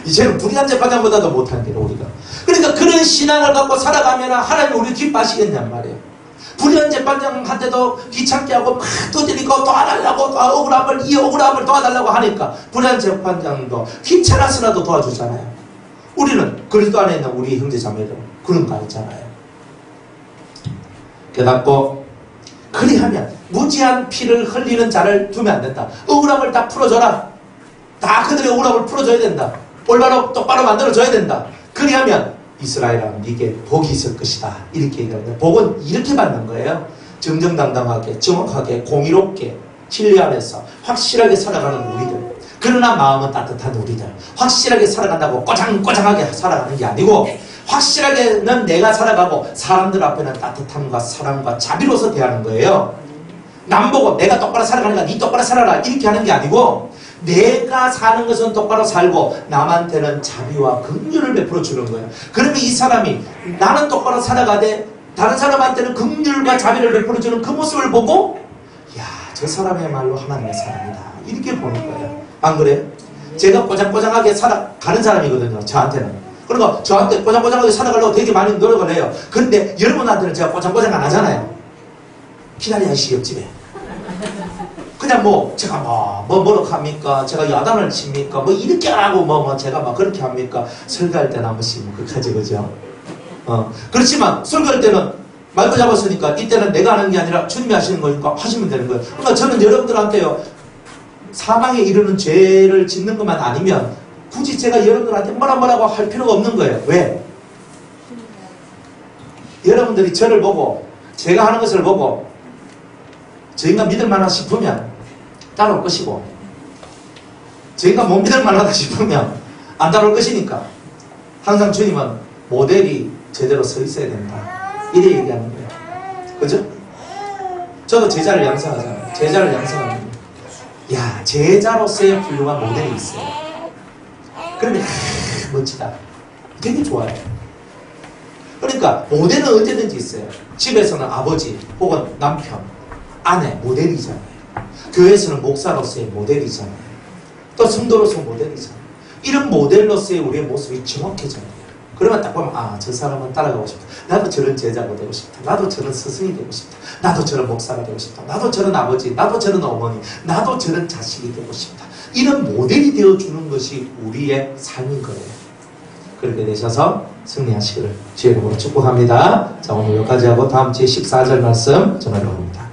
이제는 불의한 재판장보다도 못하는 게 우리가. 그러니까 그런 신앙을 갖고 살아가면 하나님이 우리를 기뻐하시겠냔 말이에요. 불의한 재판장한테도 귀찮게 하고 막 두드리고 도와달라고 억울함을 이 억울함을 도와달라고 하니까 불의한 재판장도 귀찮아서라도 도와주잖아요. 우리는 그리스도 안에 있는 우리 형제 자매들 그런 거 있잖아요. 깨닫고 그리하면 무지한 피를 흘리는 자를 두면 안 된다. 억울함을 다 풀어줘라. 다 그들의 억울함을 풀어줘야 된다. 올바로 똑바로 만들어줘야 된다. 그리하면 이스라엘아 네게 복이 있을 것이다. 이렇게 얘기하는데 복은 이렇게 받는 거예요. 정정당당하게 정확하게 공의롭게 진리 안에서 확실하게 살아가는 우리들. 그러나 마음은 따뜻한 우리들. 확실하게 살아간다고 꼬장꼬장하게 살아가는 게 아니고 확실하게는 내가 살아가고 사람들 앞에는 따뜻함과 사랑과 자비로서 대하는 거예요. 남 보고 내가 똑바로 살아가니까 네 똑바로 살아라 이렇게 하는 게 아니고 내가 사는 것은 똑바로 살고 남한테는 자비와 긍휼을 베풀어 주는 거예요. 그러면 이 사람이 나는 똑바로 살아가되 다른 사람한테는 긍휼과 자비를 베풀어 주는 그 모습을 보고 야, 저 사람이야말로 하나님의 사람이다 이렇게 보는 거예요. 안 그래요? 제가 꼬장꼬장하게 살아가는 사람이거든요. 저한테는. 그러니까 저한테 꼬장꼬장하게 살아가려고 되게 많이 노력을 해요. 그런데 여러분한테는 제가 꼬장꼬장 안 하잖아요. 기다려야지 옆집에. 그냥 뭐 제가 뭐라고 합니까? 제가 야단을 칩니까? 뭐 이렇게 하고 제가 막 그렇게 합니까? 설교할 때는 한 번씩 뭐 그렇게하지 그죠? 그렇지만 설교할 때는 마이크 잡았으니까 이때는 내가 하는 게 아니라 주님이 하시는 거니까 하시면 되는 거예요. 그러니까 저는 여러분들한테요 사망에 이르는 죄를 짓는 것만 아니면 굳이 제가 여러분들한테 뭐라고 할 필요가 없는 거예요. 왜? 여러분들이 저를 보고 제가 하는 것을 보고 저 인간 믿을 만하다 싶으면 따라올 것이고 저 인간 못 믿을 만하다 싶으면 안 따라올 것이니까 항상 주님은 모델이 제대로 서 있어야 된다 이래 얘기하는 거예요. 그죠? 저도 제자를 양성하잖아요. 제자를 양성하는 거예요. 야, 제자로서의 훌륭한 모델이 있어요. 그러면 멋지다. 되게 좋아요. 그러니까 모델은 언제든지 있어요. 집에서는 아버지 혹은 남편 아내 모델이잖아요. 교회에서는 목사로서의 모델이잖아요. 또 성도로서 모델이잖아요. 이런 모델로서의 우리의 모습이 정확해져요. 그러면 딱 보면 저 사람은 따라가고 싶다. 나도 저런 제자가 되고 싶다. 나도 저런 스승이 되고 싶다. 나도 저런 목사가 되고 싶다. 나도 저런 아버지, 나도 저런 어머니, 나도 저런 자식이 되고 싶다. 이런 모델이 되어주는 것이 우리의 삶인 거예요. 그렇게 되셔서 승리하시기를 주의 이름으로 축복합니다. 자, 오늘 여기까지 하고 다음 주에 14절 말씀 전하려고 합니다.